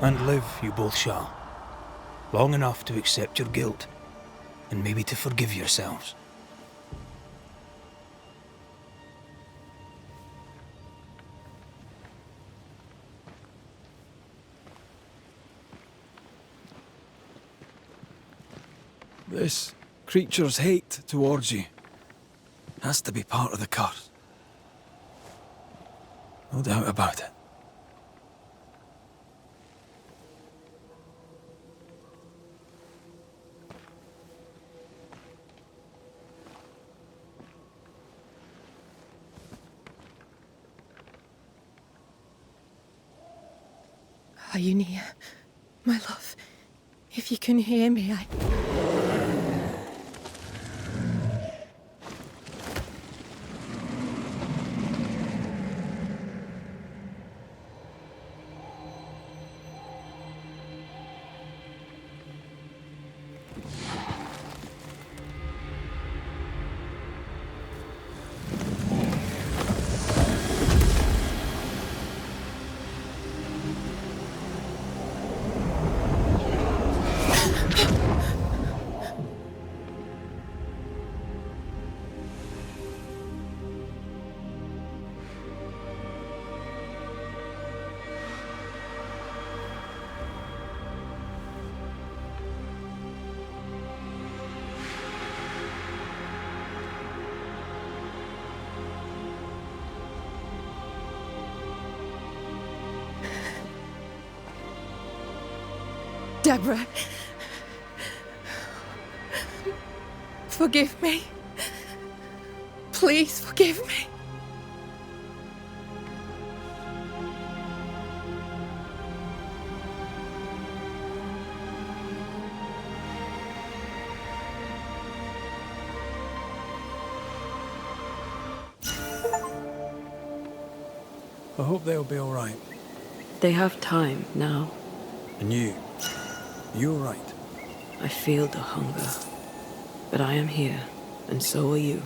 And live you both shall. Long enough to accept your guilt, and maybe to forgive yourselves. This creature's hate towards you has to be part of the curse. No doubt about it. Are you near, my love? If you can hear me, Deborah, forgive me. Please forgive me. I hope they'll be all right. They have time now. And you're right. I feel the hunger. But I am here, and so are you.